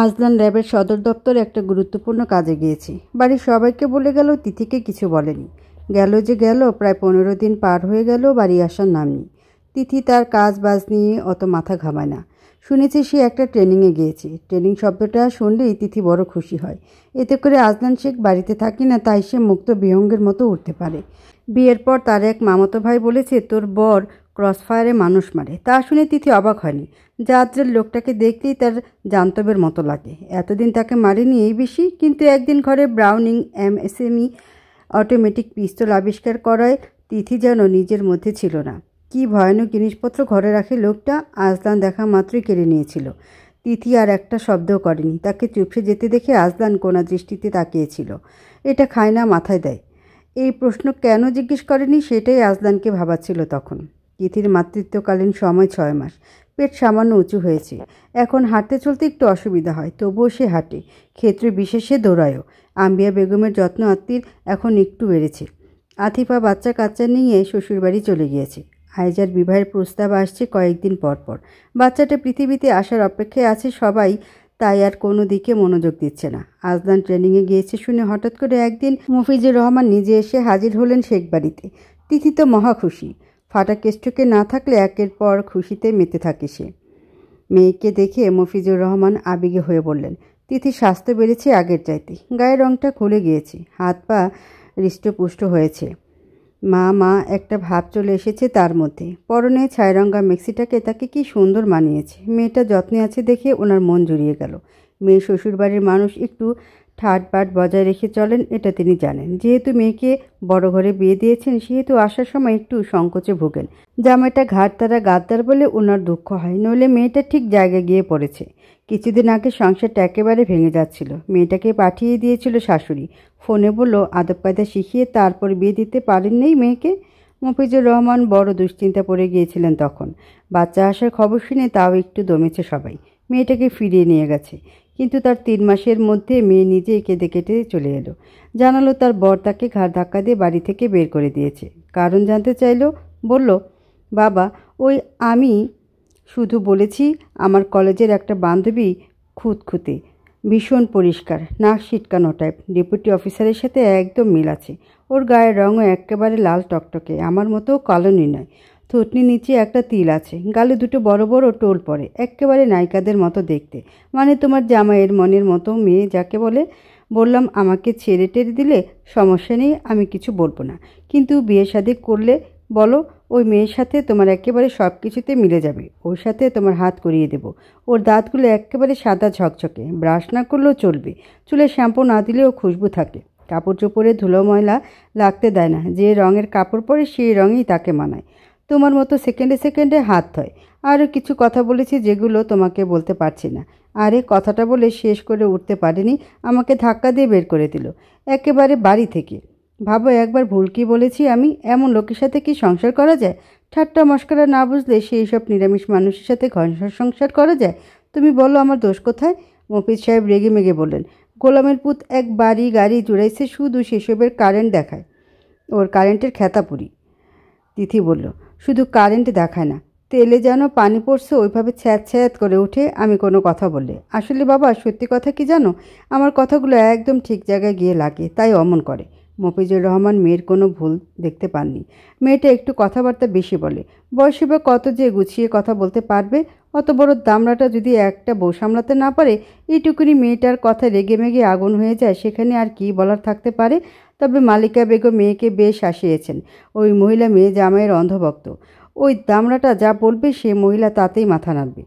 আজলান র্যাবের সদর দপ্তরে একটা গুরুত্বপূর্ণ কাজে গিয়েছে। বাড়ির সবাইকে বলে গেল, তিথিকে কিছু বলেনি। গেল প্রায় 15 দিন পার হয়ে গেল, বাড়ি আসার নাম নেই। তিথি তার কাজ বাজ নিয়ে অত মাথা ঘামায় না। শুনেছি সে একটা ট্রেনিংয়ে গিয়েছে। ট্রেনিং শব্দটা শুনলেই তিথি বড় খুশি হয়। এতে করে আজলান শেখ বাড়িতে থাকে না, তাই সে মুক্ত বিহঙ্গের মতো উঠতে পারে। বিয়ের পর তার এক মামাতো ভাই বলেছে, তোর বর ক্রসফায়ারে মানুষ মারে। তা শুনে তিথি অবাক হয়নি। জাদ্রের লোকটাকে দেখলেই তার জান্তবের মতো লাগে। এতদিন তাকে মারেনি এই বেশি, কিন্তু একদিন ঘরে ব্রাউনিং MSME অটোমেটিক পিস্তল আবিষ্কার করায় তিথি যেন নিজের মধ্যে ছিল না। কি ভয়ানক জিনিসপত্র ঘরে রাখে লোকটা! আজলান দেখা মাত্রই কেড়ে নিয়েছিল। তিথি আর একটা শব্দও করেনি। তাকে চুপসে যেতে দেখে আজলান কোনা দৃষ্টিতে তাকিয়েছিল। এটা খায় না, মাথায় দেয়। এই প্রশ্ন কেন জিজ্ঞেস করেনি সেটাই আজলানকে ভাবাচ্ছিল তখন। তিথির মাতৃত্বকালীন সময় 6 মাস। পেট সামান্য উঁচু হয়েছে। এখন হাঁটতে চলতে একটু অসুবিধা হয়, তবুও সে হাঁটে। ক্ষেত্র বিশেষে দৌড়ায়ও। আম্বিয়া বেগমের যত্ন আত্মীর এখন একটু বেড়েছে। আতিফা বাচ্চা কাচ্চা নিয়ে শ্বশুরবাড়ি চলে গিয়েছে। আয়েজার বিবাহের প্রস্তাব আসছে কয়েকদিন পর পর। বাচ্চাটা পৃথিবীতে আসার অপেক্ষায় আছে সবাই, তাই আর কোনো দিকে মনোযোগ দিচ্ছে না। আজলান ট্রেনিংয়ে গিয়েছে শুনে হঠাৎ করে একদিন মফিজুর রহমান নিজে এসে হাজির হলেন শেখ বাড়িতে। তিথি তো মহা খুশি। ফাটা কেষ্টকে না থাকলে একের পর খুশিতে মেতে থাকে সে। মেয়েকে দেখে মফিজুর রহমান আবেগে হয়ে বললেন, তিথির স্বাস্থ্য বেড়েছে আগের চাইতে। গায়ের রংটা খুলে গিয়েছে, হাত পা হৃষ্টপুষ্ট হয়েছে। মা একটা ভাব চলে এসেছে তার মধ্যে। পরনে ছাইরঙ্গা মেক্সিটাকে তাকে কি সুন্দর মানিয়েছে। মেয়েটা যত্নে আছে দেখে ওনার মন জুড়িয়ে গেল। মেয়ে শ্বশুরবাড়ির মানুষ একটু ঠাটবাট বজায় রেখে চলেন, এটা তিনি জানেন। যেহেতু মেয়েকে বড় ঘরে বিয়ে দিয়েছেন, সেহেতু আসার সময় একটু সংকোচে ভোগেন। জামাইটা ঘাটতারা গাদ্দার বলে ওনার দুঃখ হয়, নইলে মেয়েটা ঠিক জায়গায় গিয়ে পড়েছে। কিছুদিন আগে সংসারটা একেবারে ভেঙে যাচ্ছিল। মেয়েটাকে পাঠিয়ে দিয়েছিল শাশুড়ি। ফোনে বলল আদব কায়দা শিখিয়ে তারপর বিয়ে দিতে পারেননি মেয়েকে। মফিজুর রহমান বড় দুশ্চিন্তা পড়ে গিয়েছিলেন তখন। বাচ্চা আসার খবর শুনে তাও একটু দমেছে সবাই। মেয়েটাকে ফিরিয়ে নিয়ে গেছে। কিন্তু তার 3 মাসের মধ্যে মেয়ে নিজেই কেঁদে কেটে চলে এলো। জানালো তার বর তাকে ঘাড় ধাক্কা দিয়ে বাড়ি থেকে বের করে দিয়েছে। কারণ জানতে চাইলো। বলল, বাবা, আমি শুধু বলেছি আমার কলেজের একটা বান্ধবী খুঁতখুঁতে, ভীষণ পরিষ্কার, নাক সিটকানো টাইপ, ডেপুটি অফিসারের সাথে একদম মিল আছে। ওর গায়ের রঙও একেবারে লাল টকটকে, আমার মতো কালোনি নয়। থুতনি নিচে একটা তিল আছে, গালে 2 বড় বড় টোল পড়ে, একেবারে নায়িকাদের মতো দেখতে। মানে তোমার জামাইয়ের মনের মতো মেয়ে যাকে বলে। বললাম আমাকে ছেড়ে টেরে দিলে সমস্যা নেই, আমি কিছু বলবো না। কিন্তু বিয়ে শাদী করলে বলো, ওই মেয়ের সাথে তোমার একেবারে সব কিছুতে মিলে যাবে। ওর সাথে তোমার হাত করিয়ে দেব। ওর দাঁতগুলো একেবারে সাদা ঝকঝকে, ব্রাশ না করলেও চলবে। চুলে শ্যাম্পু না দিলেও খুশবু থাকে। কাপড় চোপড়ে ধুলো ময়লা লাগতে দেয় না। যে রঙের কাপড় পরে সেই রঙেই তাকে মানায়। তোমার মতো সেকেন্ডে সেকেন্ডে হাত ধয়। আরও কিছু কথা বলেছি যেগুলো তোমাকে বলতে পারছি না। আরে কথাটা বলে শেষ করে উঠতে পারিনি, আমাকে ধাক্কা দিয়ে বের করে দিল একেবারে বাড়ি থেকে। ভাবো একবার ভুল কি বলেছি আমি? এমন লোকের সাথে কি সংসার করা যায়? ঠাট্টা মস্করা না বুঝলে সেই সব নিরামিষ মানুষের সাথে ঘর সংসার করা যায়? তুমি বলো আমার দোষ কোথায়? মফিজ সাহেব রেগে মেগে বললেন, গোলামের পুত এক বাড়ি গাড়ি জুড়াইছে, শুধু সেসবের কারেন্ট দেখায়। ওর কারেন্টের খেতাপুরি। তিথি বলল, শুধু কারেন্ট দেখায় না, তেলে যেন পানি পড়ছে ওইভাবে ছ্যাঁত ছ্যাঁত করে ওঠে আমি কোনো কথা বললে। আসলে বাবা, সত্যি কথা কি জানো, আমার কথাগুলো একদম ঠিক জায়গায় গিয়ে লাগে, তাই অমন করে। মফিজুর রহমান মেয়ের কোনো ভুল দেখতে পাননি। মেয়েটা একটু কথাবার্তা বেশি বলে। বয়সে বা কত যে গুছিয়ে কথা বলতে পারবে? অত বড় দামড়াটা যদি একটা বউ সামলাতে না পারে, এইটুকুনি মেয়েটার কথা রেগে মেগে আগুন হয়ে যায়, সেখানে আর কি বলার থাকতে পারে? তবে মালিকা বেগম মেয়েকে বেশ শাসিয়েছেন। ওই মহিলা মেয়ে জামাইয়ের অন্ধভক্ত। ওই দামড়াটা যা বলবে সে মহিলা তাতেই মাথা নাড়বে।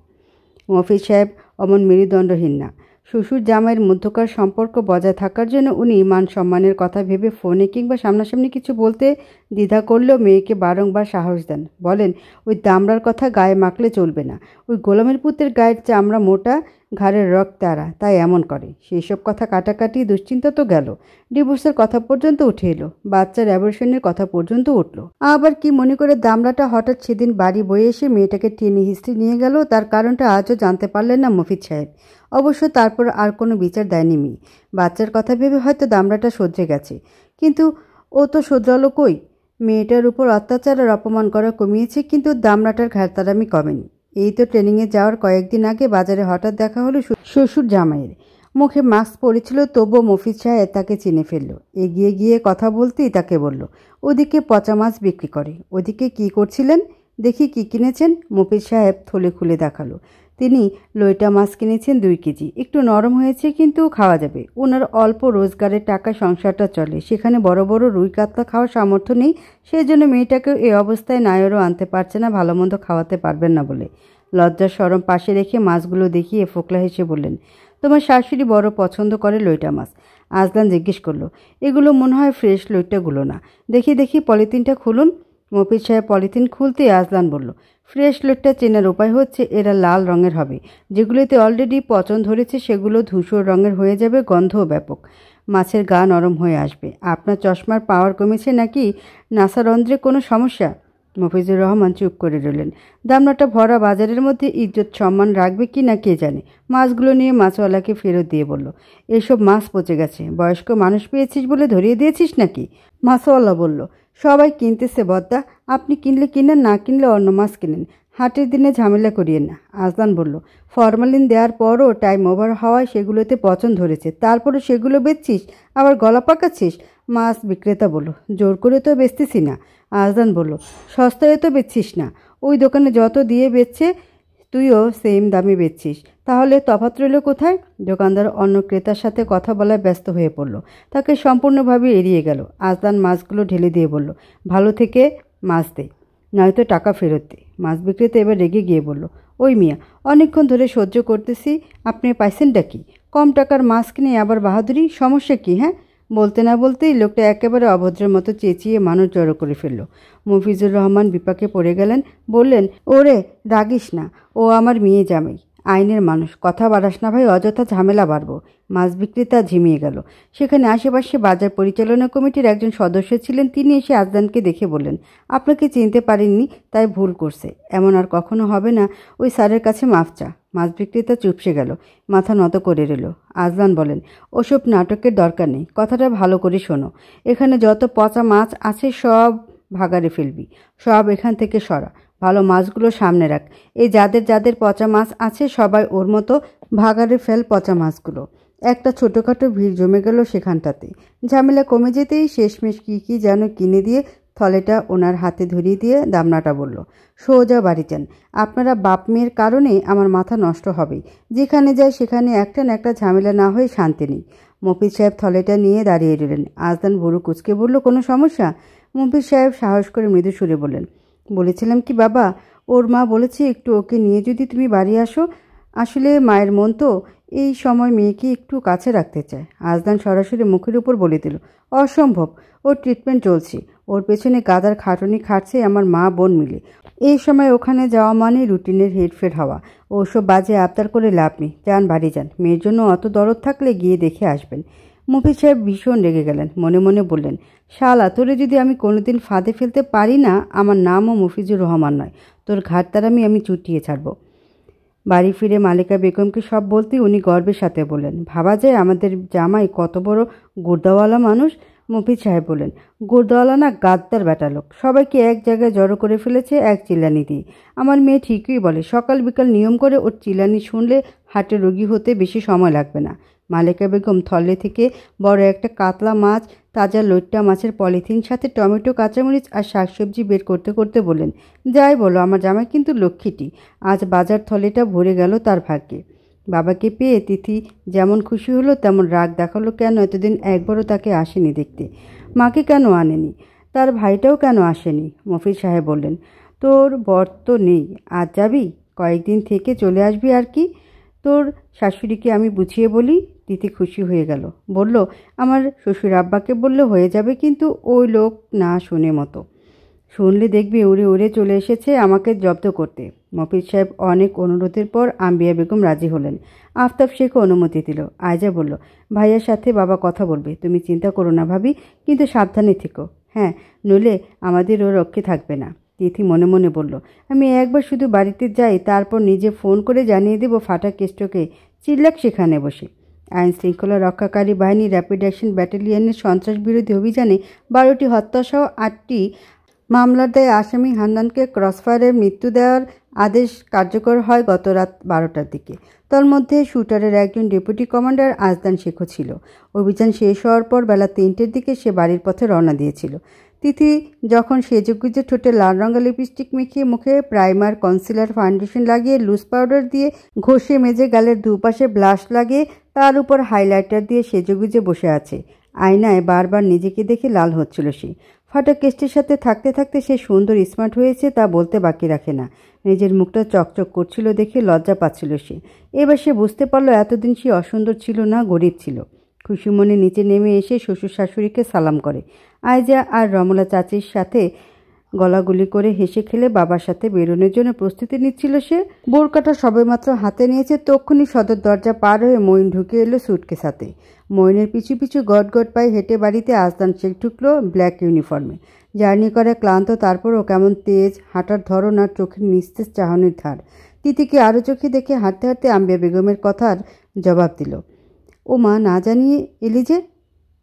মফিজ সাহেব অমন মেরুদণ্ডহীন না। শ্বশুর জামাইয়ের মধ্যকার সম্পর্ক বজায় থাকার জন্য উনি মান সম্মানের কথা ভেবে ফোনে কিংবা সামনাসামনি কিছু বলতে দ্বিধা করলেও মেয়েকে বারংবার সাহস দেন। বলেন, ওই দামড়ার কথা গায়ে মাখলে চলবে না। ওই গোলামের পুতের গায়ের চামড়া মোটা, ঘাড়ের রক তারা, তাই এমন করে। সেই সব কথা কাটাকাটি দুশ্চিন্তা তো গেল, ডিভোর্সের কথা পর্যন্ত উঠে এলো, বাচ্চার অ্যাবর্শনের কথা পর্যন্ত উঠল। আবার কি মনে করে দামড়াটা হঠাৎ সেদিন বাড়ি বয়ে এসে মেয়েটাকে টেনে হিস্ট্রি নিয়ে গেল, তার কারণটা আজও জানতে পারলেন না মফিজ সাহেব। অবশ্য তারপর আর কোনো বিচার দেয়নি মেয়ে। বাচ্চার কথা ভেবে হয়তো দামড়াটা সহ্যে গেছে, কিন্তু ও তো শোধরালো কই? মেয়েটার উপর অত্যাচার আর অপমান করা কমিয়েছে, কিন্তু দামড়াটার ঘাড়তারামি কমেনি। এই তো ট্রেনিংয়ে যাওয়ার কয়েকদিন আগে বাজারে হঠাৎ দেখা হলো শ্বশুর জামাইয়ের। মুখে মাস্ক পরেছিল, তবুও মফিজ সাহেব তাকে চিনে ফেলল। এগিয়ে গিয়ে কথা বলতেই তাকে বলল, ওদিকে পচা মাছ বিক্রি করে। ওদিকে কি করছিলেন? দেখি কি কিনেছেন। মফিজ সাহেব থলে খুলে দেখালো। তিনি লইটা মাছ কিনেছেন 2 কেজি। একটু নরম হয়েছে, কিন্তু খাওয়া যাবে। ওনার অল্প রোজগারের টাকা সংসারটা চলে, সেখানে বড় বড় রুই কাতলা খাওয়ার সামর্থ্য নেই। সেই জন্য মেয়েটাকেও এই অবস্থায় নায়রও আনতে পারছে না, ভালো মন্দ খাওয়াতে পারবেন না বলে। লজ্জার শরম পাশে রেখে মাছগুলো দেখিয়ে ফোকলা হেসে বললেন, তোমার শাশুড়ি বড় পছন্দ করে লইটা মাছ। আজলান জিজ্ঞেস করলো, এগুলো মনে হয় ফ্রেশ লইটাগুলো না? দেখি দেখি পলিথিনটা খুলুন। মফিজ সাহেব পলিথিন খুলতেই আজলান বলল, ফ্রেশ লইটটা চেনার উপায় হচ্ছে এরা লাল রঙের হবে। যেগুলোতে অলরেডি পচন ধরেছে সেগুলো ধূসর রঙের হয়ে যাবে, গন্ধও ব্যাপক। মাছের গা নরম হয়ে আসবে। আপনার চশমার পাওয়ার কমেছে নাকি নাসারন্ধ্রে কোনো সমস্যা? মফিজুর রহমান চুপ করে রইলেন। দামনাটা ভরা বাজারের মধ্যে ইজ্জত সম্মান রাখবে কি না কে জানে। মাছগুলো নিয়ে মাছওয়ালাকে ফেরত দিয়ে বলল, এসব মাছ পচে গেছে। বয়স্ক মানুষ পেয়েছিস বলে ধরিয়ে দিয়েছিস নাকি? মাছওয়ালা বলল, সবাই কিনতেছে বদ্দা, আপনি কিনলে কিনেন, না কিনলে অন্য মাছ কিনেন। হাটের দিনে ঝামেলা করিয়েন না। আজলান বলল, ফরমালিন দেওয়ার পরও টাইম ওভার হওয়ায় সেগুলোতে পচন ধরেছে, তারপরে সেগুলো বেচছিস, আবার গলা পাকাচ্ছিস। মাছ বিক্রেতা বলল, জোর করে তো বেচতেছি না। আজলান বলল, সস্তায় তো বেচছিস না। ওই দোকানে যত দিয়ে বেচছে তুইও সেম দামে বেচছিস, তাহলে তফাৎ রইল কোথায়? দোকানদার অন্য ক্রেতার সাথে কথা বলায় ব্যস্ত হয়ে পড়ল, তাকে সম্পূর্ণভাবে এড়িয়ে গেল। আজলান মাছগুলো ঢেলে দিয়ে বলল, ভালো থেকে মাছ দে, নয়তো টাকা ফেরত দে। মাছ বিক্রেতা এবার রেগে গিয়ে বলল, ওই মিয়া, অনেকক্ষণ ধরে সহ্য করতেছি, আপনি পাইছেনটা কি? কম টাকার মাছ কিনে আবার বাহাদুরি, সমস্যা কি? হ্যাঁ? বলতে না বলতেই লোকটা একেবারে অভদ্রের মতো চেঁচিয়ে মানুষ জড়ো করে ফেলল। মফিজুর রহমান বিপাকে পড়ে গেলেন, বললেন, ওরে রাগিস না, ও আমার মেয়ে জামাই, আইনের মানুষ, কথা বাড়াস না ভাই, অযথা ঝামেলা বাড়বো। মাছ বিক্রেতা ঝিমিয়ে গেল। সেখানে আশেপাশে বাজার পরিচালনা কমিটির একজন সদস্য ছিলেন। তিনি এসে আজলানকে দেখে বললেন, আপনাকে চিনতে পারেননি, তাই ভুল করছে, এমন আর কখনো হবে না, ওই স্যারের কাছে মাফ চা। মাছ বিক্রেতা চুপসে গেল, মাথা নত করে রইল। আজলান বলেন, ওসব নাটকের দরকার নেই, কথাটা ভালো করে শোনো। এখানে যত পচা মাছ আছে সব ভাগাড়ে ফেলবি, সব এখান থেকে সরা, ভালো মাছগুলো সামনে রাখ। এই যাদের যাদের পচা মাছ আছে সবাই ওর মতো ভাগাড়ে ফেল পচা মাছগুলো। একটা ছোটোখাটো ভিড় জমে গেল সেখানটাতে। ঝামেলা কমে যেতেই শেষমেশ কী যেন কিনে দিয়ে থলেটা ওনার হাতে ধরিয়ে দিয়ে দামনাটা বলল, সোজা বাড়ি যান, আপনারা বাপ মেয়ের কারণে আমার মাথা নষ্ট হবেই। যেখানে যায় সেখানে একটা না একটা ঝামেলা না হয়ে শান্তি নেই। মফিজ সাহেব থলেটা নিয়ে দাঁড়িয়ে রইলেন। আজলান ভুরু কুচকে বলল, কোনো সমস্যা? মফিজ সাহেব সাহস করে মৃদু সুরে বললেন, বলেছিলাম কি বাবা, ওর মা বলেছে একটু ওকে নিয়ে যদি তুমি বাড়ি আসো। আসলে মায়ের মন তো, এই সময় মেয়েকে একটু কাছে রাখতে চায়। আজলান সরাসরি মুখের উপর বলে দিল, অসম্ভব, ওর ট্রিটমেন্ট চলছে, ওর পেছনে গাদার খাটুনি খাটছে আমার মা বোন মিলে। এই সময় ওখানে যাওয়া মানে রুটিনের হেরফের হওয়া। ওসব বাজে আবদার করে লাভ নেই, যান বাড়ি যান। মেয়ের জন্য অত দরদ থাকলে গিয়ে দেখে আসবেন। মফিজ সাহেব ভীষণ রেগে গেলেন, মনে মনে বললেন, শালা, তোরে যদি আমি কোনোদিন ফাঁদে ফেলতে পারি না, আমার নামও মফিজুর রহমান নয়, তোর ঘাটতারামি আমি চুটিয়ে ছাড়ব। বাড়ি ফিরে মালিকা বেগমকে সব বলতে উনি গর্বের সাথে বললেন, ভাবা যায় আমাদের জামাই কত বড় গুর্দাওয়ালা মানুষ। মফিজ সাহেব বললেন, গুর্দাওয়ালা না, গাদ্দার বেটা লোক, সবাইকে এক জায়গায় জড়ো করে ফেলেছে এক চিল্লানি দিয়ে। আমার মেয়ে ঠিকই বলে, সকাল বিকাল নিয়ম করে ওর চিল্লানি শুনলে হার্টে রোগী হতে বেশি সময় লাগবে না। মালিকা বেগম থলে থেকে বড় একটা কাতলা মাছ, তাজা লইট্টা মাছের পলিথিন, সাথে টমেটো, কাঁচামরিচ আর শাকসবজি বের করতে করতে বললেন, যাই বলো, আমার জামাই কিন্তু লক্ষ্মীটি। আজ বাজার থলেটা ভরে গেল তার ভাগ্যে। বাবাকে পেয়ে তিথি যেমন খুশি হলো তেমন রাগ দেখালো। কেন এতদিন একবারও তাকে আসেনি দেখতে? মাকে কেন আনেনি? তার ভাইটাও কেন আসেনি? মফিজ সাহেব বললেন, তোর বর তো নেই, আজ যাবি? কয়েকদিন থেকে চলে আসবি আর কি। তোর শাশুড়িকে আমি বুঝিয়ে বলি। তিথি খুশি হয়ে গেল, বলল, আমার শ্বশুর আব্বাকে বললে হয়ে যাবে, কিন্তু ওই লোক না শুনে মতো। শুনলে দেখবি উড়ে উড়ে চলে এসেছে আমাকে জব্দ করতে। মফিজ সাহেব অনেক অনুরোধের পর আম্বিয়া বেগম রাজি হলেন। আফতাব শেখও অনুমতি দিল। আয়জা বলল, ভাইয়ার সাথে বাবা কথা বলবে, তুমি চিন্তা করো না ভাবি, কিন্তু সাবধানে থেকো। হ্যাঁ, নইলে আমাদেরও রক্ষে থাকবে না। তিথি মনে মনে বলল, আমি একবার শুধু বাড়িতে যাই, তারপর নিজে ফোন করে জানিয়ে দেব ফাটা কেষ্টকে, চিল্লাক সেখানে বসে। আইন শৃঙ্খলা রক্ষাকারী বাহিনী র্যাপিড অ্যাকশন ব্যাটালিয়নের সন্ত্রাস বিরোধী অভিযানে 12টি হত্যাসহ 8টি মামলার দায়ে আসামি হান্নানকে ক্রসফায়ারের মৃত্যু দেওয়ার আদেশ কার্যকর হয় গত রাত 12টার দিকে। তন্মধ্যে শুটারের একজন ডেপুটি কমান্ডার আজদান শেখও ছিল। অভিযান শেষ হওয়ার পর বেলা 3টের দিকে সে বাড়ির পথে রওনা দিয়েছিল। তিথি যখন সেজেগুজে ঠোঁটে লাল রঙা লিপস্টিক মেখে, মুখে প্রাইমার, কনসিলার, ফাউন্ডেশন লাগিয়ে, লুজ পাউডার দিয়ে ঘষে মেজে, গালের দুপাশে ব্লাশ লাগিয়ে, তার উপর হাইলাইটার দিয়ে সেজেগুজে বসে আছে, আয়নায় বারবার নিজেকে দেখে লাল হচ্ছিল সে। ফাটা কেস্টের সাথে থাকতে থাকতে সে সুন্দর স্মার্ট হয়েছে তা বলতে বাকি রাখে না। নিজের মুখটা চকচক করছিল দেখে লজ্জা পাচ্ছিল সে। এবার সে বুঝতে পারলো এতদিন সে অসুন্দর ছিল না, গরিব ছিল। খুশি মনে নিচে নেমে এসে শ্বশুর শাশুড়িকে সালাম করে। আয়জা আর রমলা চাচির সাথে গলাগুলি করে হেসে খেলে বাবার সাথে বেরোনোর জন্য প্রস্তুতি নিচ্ছিল সে। বোরকাটা সবেমাত্র হাতে নিয়েছে, তক্ষুনি সদর দরজা পার হয়ে মঈন ঢুকে এলো সুটকেস হাতে। মঈনের পিছু পিছু গট গট পায়ে হেঁটে বাড়িতে আজদান শেখ ঢুকলো ব্ল্যাক ইউনিফর্মে। জার্নি করে ক্লান্ত, তারপরও কেমন তেজ হাঁটার ধরন আর চোখের নিস্তেজ চাহনির ধার। তিথিকে আরও চোখে দেখে হাঁটতে হাঁটতে আম্বিয়া বেগমের কথার জবাব দিল। ও মা, না জানিয়ে এলি যে?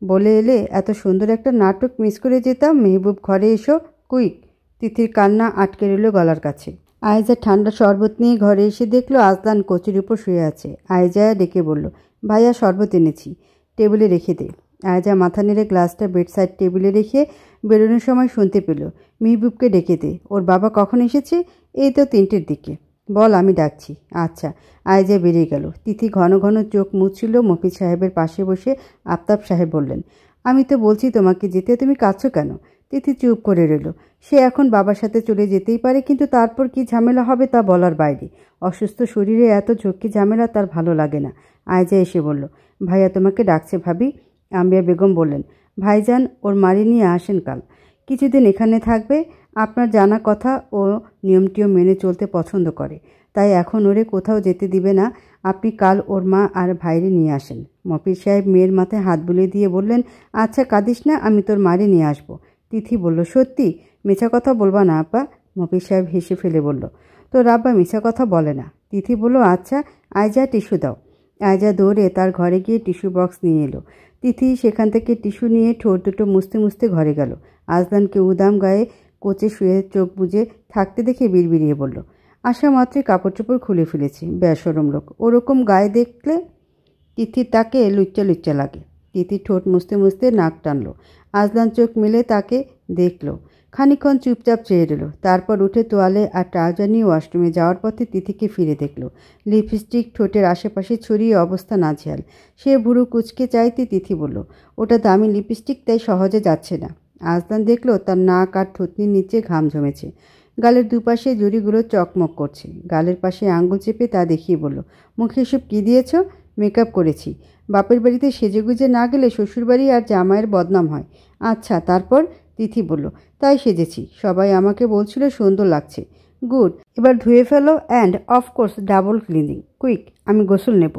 বলে এলে এত সুন্দর একটা নাটক মিস করে যেতাম। মেহবুব, ঘরে এসো কুইক। তিথির কান্না আটকে রইল গলার কাছে। আয়েজা ঠান্ডা শরবত নিয়ে ঘরে এসে দেখলো আজদান কোচির উপর শুয়ে আছে। আয়েজা ডেকে বলল, ভাইয়া শরবত এনেছি, টেবিলে রেখে দে। আয়েজা মাথা নেড়ে গ্লাসটা বেডসাইড টেবিলে রেখে বেরোনোর সময় শুনতে পেল, মেহবুবকে ডেকে দে। ওর বাবা কখন এসেছে? এই তো 3টের দিকে। বল আমি ডাকছি। আচ্ছা। আয়েজা বেরিয়ে গেল। তিথি ঘন ঘন চোখ মুছছিল। মফিজ সাহেবের পাশে বসে আফতাব সাহেব বললেন, আমি তো বলছি তোমাকে যেতে, তুমি কাঁদছো কেন? তিথি চুপ করে রইল। সে এখন বাবার সাথে চলে যেতেই পারে, কিন্তু তারপর কি ঝামেলা হবে তা বলার বাইরে। অসুস্থ শরীরে এত ঝক্কি ঝামেলা তার ভালো লাগে না। আয়েজা এসে বলল, ভাইয়া তোমাকে ডাকছে ভাবি। আম্বিয়া বেগম বললেন, ভাইজান ওর মারি নিয়ে আসেন কাল, কিছুদিন এখানে থাকবে। আপনার জানা কথা, ও নিয়মটিও মেনে চলতে পছন্দ করে, তাই এখন ওরে কোথাও যেতে দিবে না। আপনি কাল ওর মা আর ভাইরে নিয়ে আসেন। মফিজ সাহেব মেয়ের মাথায় হাত বুলিয়ে দিয়ে বললেন, আচ্ছা কাঁদিস না, আমি তোর মারে নিয়ে আসবো। তিথি বলল, সত্যি? মিছা কথা বলবা না আপা? মফিজ সাহেব হেসে ফেলে বলল, তোর আব্বা মিছা কথা বলে না। তিথি বলল, আচ্ছা। আয়জা টিস্যু দাও। আয়জা দৌড়ে তার ঘরে গিয়ে টিস্যু বক্স নিয়ে এলো। তিথি সেখান থেকে টিস্যু নিয়ে ঠোঁট দুটো মুছতে মুছতে ঘরে গেল। আজদানকে উদাম গায়ে কোচে শুয়ে চোখ বুজে থাকতে দেখে বিড়বিড়িয়ে বলল, আসা মাত্রই কাপড় চোপড় খুলে ফেলেছি, বেশরম লোক। ওরকম গায়ে দেখলে তিথির তাকে লুচ্চা লুচ্চা লাগে। তিথি ঠোঁট মুছতে মুছতে নাক টানলো। আজলান চোখ মেলে তাকে দেখল। খানিকক্ষণ চুপচাপ চেয়ে রইল। তারপর উঠে তোয়ালে আর ট্রাউজার নিয়ে ওয়াশরুমে যাওয়ার পথে তিথিকে ফিরে দেখল। লিপস্টিক ঠোঁটের আশেপাশে ছড়িয়ে অবস্থা নাজেহাল। সে ভুরু কুচকে চাইতে তিথি বলল, ওটা দামি লিপস্টিক, তাই সহজে যাচ্ছে না। আজলান দেখল তার নাক আর থুতনির নিচে ঘাম জমেছে। গালের দুপাশে জুড়িগুলো চকমক করছে। গালের পাশে আঙ্গুল চেপে তা দেখিয়ে বলল, মুখে এসব কী দিয়েছ? মেকআপ করেছি। বাপের বাড়িতে সেজেগুজে না গেলে শ্বশুরবাড়ি আর জামাইয়ের বদনাম হয়। আচ্ছা, তারপর? তিথি বলল, তাই সেজেছি। সবাই আমাকে বলছিল সুন্দর লাগছে। গুড, এবার ধুয়ে ফেলো and of course double cleaning. Quick, আমি গোসল নেব।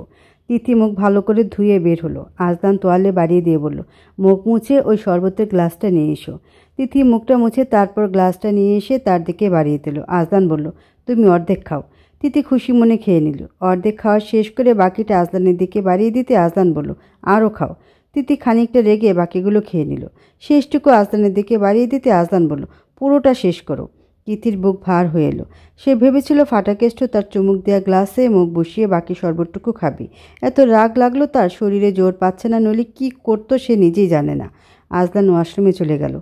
তিথি মুখ ভালো করে ধুয়ে বের হলো। আজদান তোয়ালে বাড়িয়ে দিয়ে বলল, মুখ মুছে ওই শরবতের গ্লাসটা নিয়ে এসো। তিথি মুখটা মুছে তারপর গ্লাসটা নিয়ে এসে তার দিকে বাড়িয়ে দিল। আজদান বলল, তুমি অর্ধেক খাও। তিথি খুশি মনে খেয়ে নিল। অর্ধেক খাওয়া শেষ করে বাকিটা আজদানের দিকে বাড়িয়ে দিতে আজদান বলল, আরও খাও। তিথি খানিকটা রেগে বাকিগুলো খেয়ে নিল। শেষটুকু আজদানের দিকে বাড়িয়ে দিতে আজদান বলল, পুরোটা শেষ করো। তিথির বুক ভার হয়ে এলো। সে ভেবেছিল ফাটাকেষ্ট তার চুমুক দেওয়া গ্লাসে মুখ বসিয়ে বাকি শরবতটুকু খাবে। এত রাগ লাগলো তার, শরীরে জোর পাচ্ছে না, নইলে কী করতো সে নিজেই জানে না। আজদান ওয়াশরুমে চলে গেল।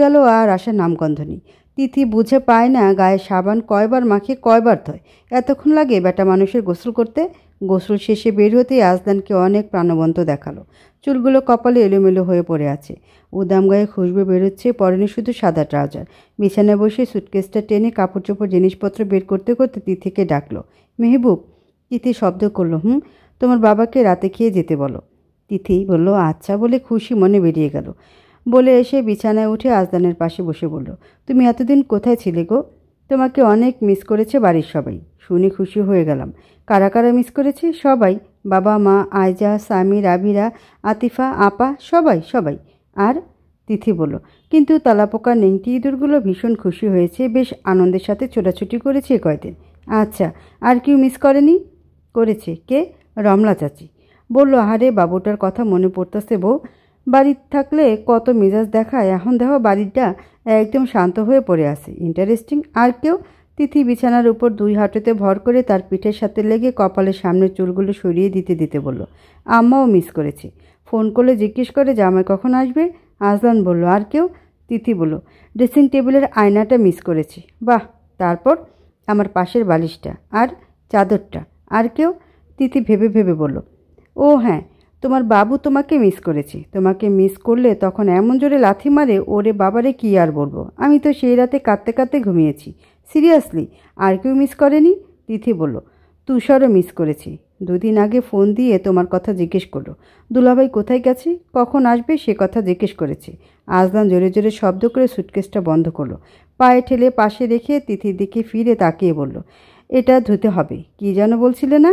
গেল আর আসার নামগন্ধ নেই। তিথি বুঝে পায় না গায়ে সাবান কয়বার মাখিয়ে কয়বার ধয়। এতক্ষণ লাগে বেটা মানুষের গোসল করতে। গোসল শেষে বের হতেই আজদানকে অনেক প্রাণবন্ত দেখালো। চুলগুলো কপালে এলোমেলো হয়ে পড়ে আছে। উদাম গায়ে খুশবু বেরোচ্ছে। পরনে শুধু সাদা ট্রাউজার। বিছানায় বসে সুটকেসটা টেনে কাপড় চোপড় জিনিসপত্র বের করতে করতে তিথিকে ডাকলো, মেহবুব। তিথি শব্দ করলো, তোমার বাবাকে রাতে খেয়ে যেতে বলো। তিথি বলল, আচ্ছা বলে খুশি মনে বেরিয়ে গেল। বলে এসে বিছানায় উঠে আজদানের পাশে বসে বলল, তুমি এতদিন কোথায় ছিলে গো? তোমাকে অনেক মিস করেছে বাড়ির সবাই। শুনে খুশি হয়ে গেলাম। কারা কারা মিস করেছে? সবাই, বাবা, মা, আয়জা, সামি, রাবিরা, আতিফা, আপা, সবাই সবাই। আর? তিথি বলল, কিন্তু তালাপোকা নেংটি ইঁদুরগুলো ভীষণ খুশি হয়েছে, বেশ আনন্দের সাথে ছোটাছুটি করেছে কয়দিন। আচ্ছা, আর কেউ মিস করেনি? করেছে। কে? রমলা চাচি। বলল, আরে বাবুটার কথা মনে পড়তেছে বউ। বাড়ি থাকলে কত মেজাজ দেখায়, এখন দেখো বাড়িটা একদম শান্ত হয়ে পড়ে আছে। ইন্টারেস্টিং। আর কেউ? তিথি বিছানার উপর 2 হাঁটুতে ভর করে তার পিঠের সাথে লেগে কপালের সামনের চুলগুলো সরিয়ে দিতে দিতে বলল, আম্মাও মিস করেছে। ফোন করলে জিজ্ঞেস করে জামাই কখন আসবে। আজলান বলল, আর কেউ? তিথি বলল, ড্রেসিং টেবিলের আয়নাটা মিস করেছি। বাহ। তারপর? আমার পাশের বালিশটা আর চাদরটা। আর কেউ? তিথি ভেবে ভেবে বলল, ও হ্যাঁ, তোমার বাবু তোমাকে মিস করেছে। তোমাকে মিস করলে তখন এমন জোরে লাথি মারে, ওরে বাবারে কি আর বলবো, আমি তো সেই রাতে কাঁদতে কাঁদতে ঘুমিয়েছি। সিরিয়াসলি? আর কেউ মিস করেনি? তিথি বলল, তুষারও মিস করেছি। 2 দিন আগে ফোন দিয়ে তোমার কথা জিজ্ঞেস করলো। দুলাভাই কোথায় গেছে, কখন আসবে সে কথা জিজ্ঞেস করেছে। আজলান জোরে জোরে শব্দ করে সুটকেসটা বন্ধ করলো। পায়ে ঠেলে পাশে রেখে তিথির দিকে ফিরে তাকিয়ে বলল, এটা ধুতে হবে। কি যেন বলছিলে না?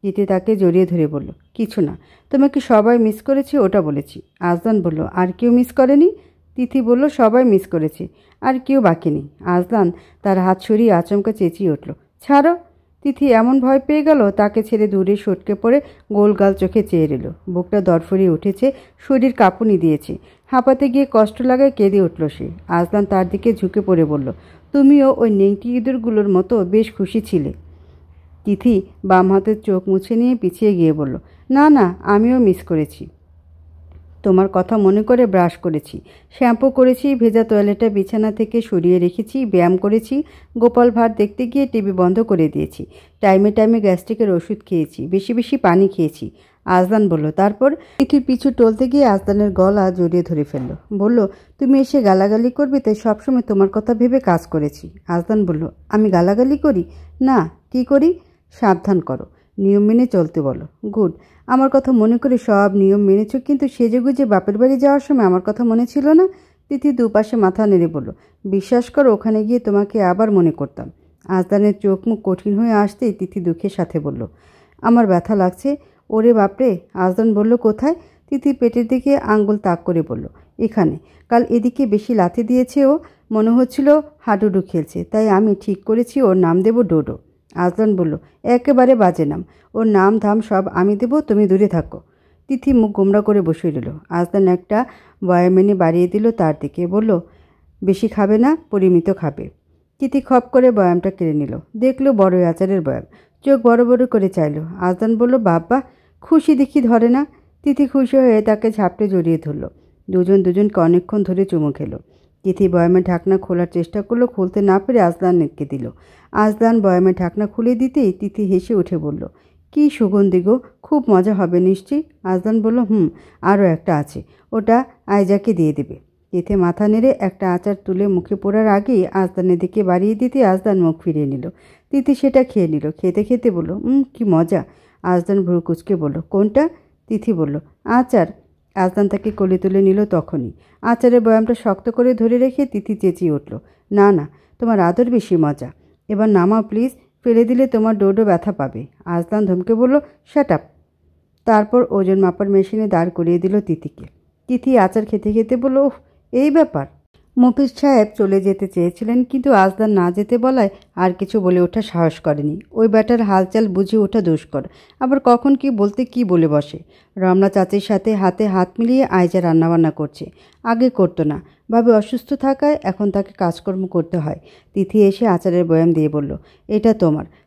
তিথি তাকে জড়িয়ে ধরে বলল, কিছু না, তোমাকে সবাই মিস করেছে ওটা বলেছি। আজলান বলল, আর কেউ মিস করেনি? তিথি বলল, সবাই মিস করেছে, আর কেউ বাকি নেই। আজলান তার হাত সরিয়ে আচমকা চেঁচিয়ে উঠল, ছাড়ো। তিথি এমন ভয় পেয়ে গেল, তাকে ছেড়ে দূরে সটকে পড়ে গোলগাল চোখে চেয়ে রইল। বুকটা দরফরিয়ে উঠেছে, শরীর কাঁপুনি দিয়েছে। হাঁপাতে গিয়ে কষ্ট লাগায় কেঁদে উঠল সে। আজলান তার দিকে ঝুঁকে পড়ে বলল, তুমিও ওই নেংটি ইঁদুরগুলোর মতো বেশ খুশি ছিলে। তিথি বাম হাতের চোখ মুছে নিয়ে পিছিয়ে গিয়ে বলল, না না, আমিও মিস করেছি। তোমার কথা মনে করে ব্রাশ করেছি, শ্যাম্পু করেছি, ভেজা টয়লেটটা বিছানা থেকে সরিয়ে রেখেছি, ব্যায়াম করেছি, গোপাল ভাঁড় দেখতে গিয়ে টিভি বন্ধ করে দিয়েছি, টাইমে টাইমে গ্যাস্ট্রিকের ওষুধ খেয়েছি, বেশি বেশি পানি খেয়েছি। আজলান বলল, তারপর? তিথির পিছু টলতে গিয়ে আজলানের গলা জড়িয়ে ধরে ফেলল। বলল, তুমি এসে গালাগালি করবে তাই সবসময় তোমার কথা ভেবে কাজ করেছি। আজলান বলল, আমি গালাগালি করি? না। কি করি? সাবধান করো, নিয়ম মেনে চলতে বলো। গুড। আমার কথা মনে করে সব নিয়ম মেনেছ, কিন্তু সেজেগুজে বাপের বাড়ি যাওয়ার সময় আমার কথা মনে ছিল না? তিথি দুপাশে মাথা নেড়ে বলল, বিশ্বাস করো, ওখানে গিয়ে তোমাকে আবার মনে করতাম। আজলানের চোখ মুখ কঠিন হয়ে আসতেই তিথি দুঃখের সাথে বলল, আমার ব্যথা লাগছে। ওরে বাপরে। আজলান বলল, কোথায়? তিথি পেটের দিকে আঙ্গুল তাক করে বলল, এখানে। কাল এদিকে বেশি লাথি দিয়েছে ও, মনে হচ্ছিল হাডুডু খেলছে, তাই আমি ঠিক করেছি ওর নাম দেব ডোডো। আজলান বলল, একেবারে বাজে নাম, ওর নাম ধাম সব আমি দেব, তুমি দূরে থাকো। তিথি মুখ গোমরা করে বসে রইল। আজলান একটা বয়াম এনে বাড়িয়ে দিল তার দিকে, বলল, বেশি খাবে না, পরিমিত খাবে। তিথি খপ করে বয়ামটা কেড়ে নিল, দেখলো বড় আচারের বয়াম, চোখ বড় বড় করে চাইল। আজলান বলল, বাবা, খুশি দেখি ধরে না। তিথি খুশি হয়ে তাকে ঝাপটে জড়িয়ে ধরল। দুজনকে অনেকক্ষণ ধরে চুমু খেলো। তিথি বয়ামের ঢাকনা খোলার চেষ্টা করলো, খুলতে না পেরে আজলান নেতকে দিল। আজলান বয়ামের ঢাকনা খুলে দিতেই তিথি হেসে উঠে বলল, কি সুগন্ধি গো, খুব মজা হবে নিশ্চয়ই। আজলান বলল, আরও একটা আছে, ওটা আয়জাকে দিয়ে দেবে। তিথি মাথা নেড়ে একটা আচার তুলে মুখে পড়ার আগেই আজলানের দিকে বাড়িয়ে দিতে আজলান মুখ ফিরিয়ে নিল। তিথি সেটা খেয়ে নিল। খেতে খেতে বলল, কি মজা। আজলান ভ্রু কুচকে বলল, কোনটা? তিথি বলল, আচার। আজলান তাকে কোলে তুলে নিল তখনই। আচারের বয়ামটা শক্ত করে ধরে রেখে তিথি চেঁচিয়ে উঠল, না না, তোমার আদর বেশি মজা। এবার নামাও প্লিজ, ফেলে দিলে তোমার ডোডো ব্যথা পাবে। আজলান ধমকে বলল, শাট আপ। তারপর ওজন মাপার মেশিনে দাঁড় করিয়ে দিল তিথিকে। তিথি আচার খেতে খেতে বলল, ওহ, এই ব্যাপার। মফিজ সাহেব চলে যেতে চেয়েছিলেন, কিন্তু আজলান না যেতে বলায় আর কিছু বলে ওঠার সাহস করেনি। ওই ব্যাটার হালচাল বুঝে ওঠা দুষ্কর, আবার কখন কি বলতে কি বলে বসে। রমলা চাচির সাথে হাতে হাত মিলিয়ে আয়জা রান্নাবান্না করছে, আগে করতো না, ভাবে অসুস্থ থাকায় এখন তাকে কাজকর্ম করতে হয়। তিথি এসে আচারের বয়াম দিয়ে বলল, এটা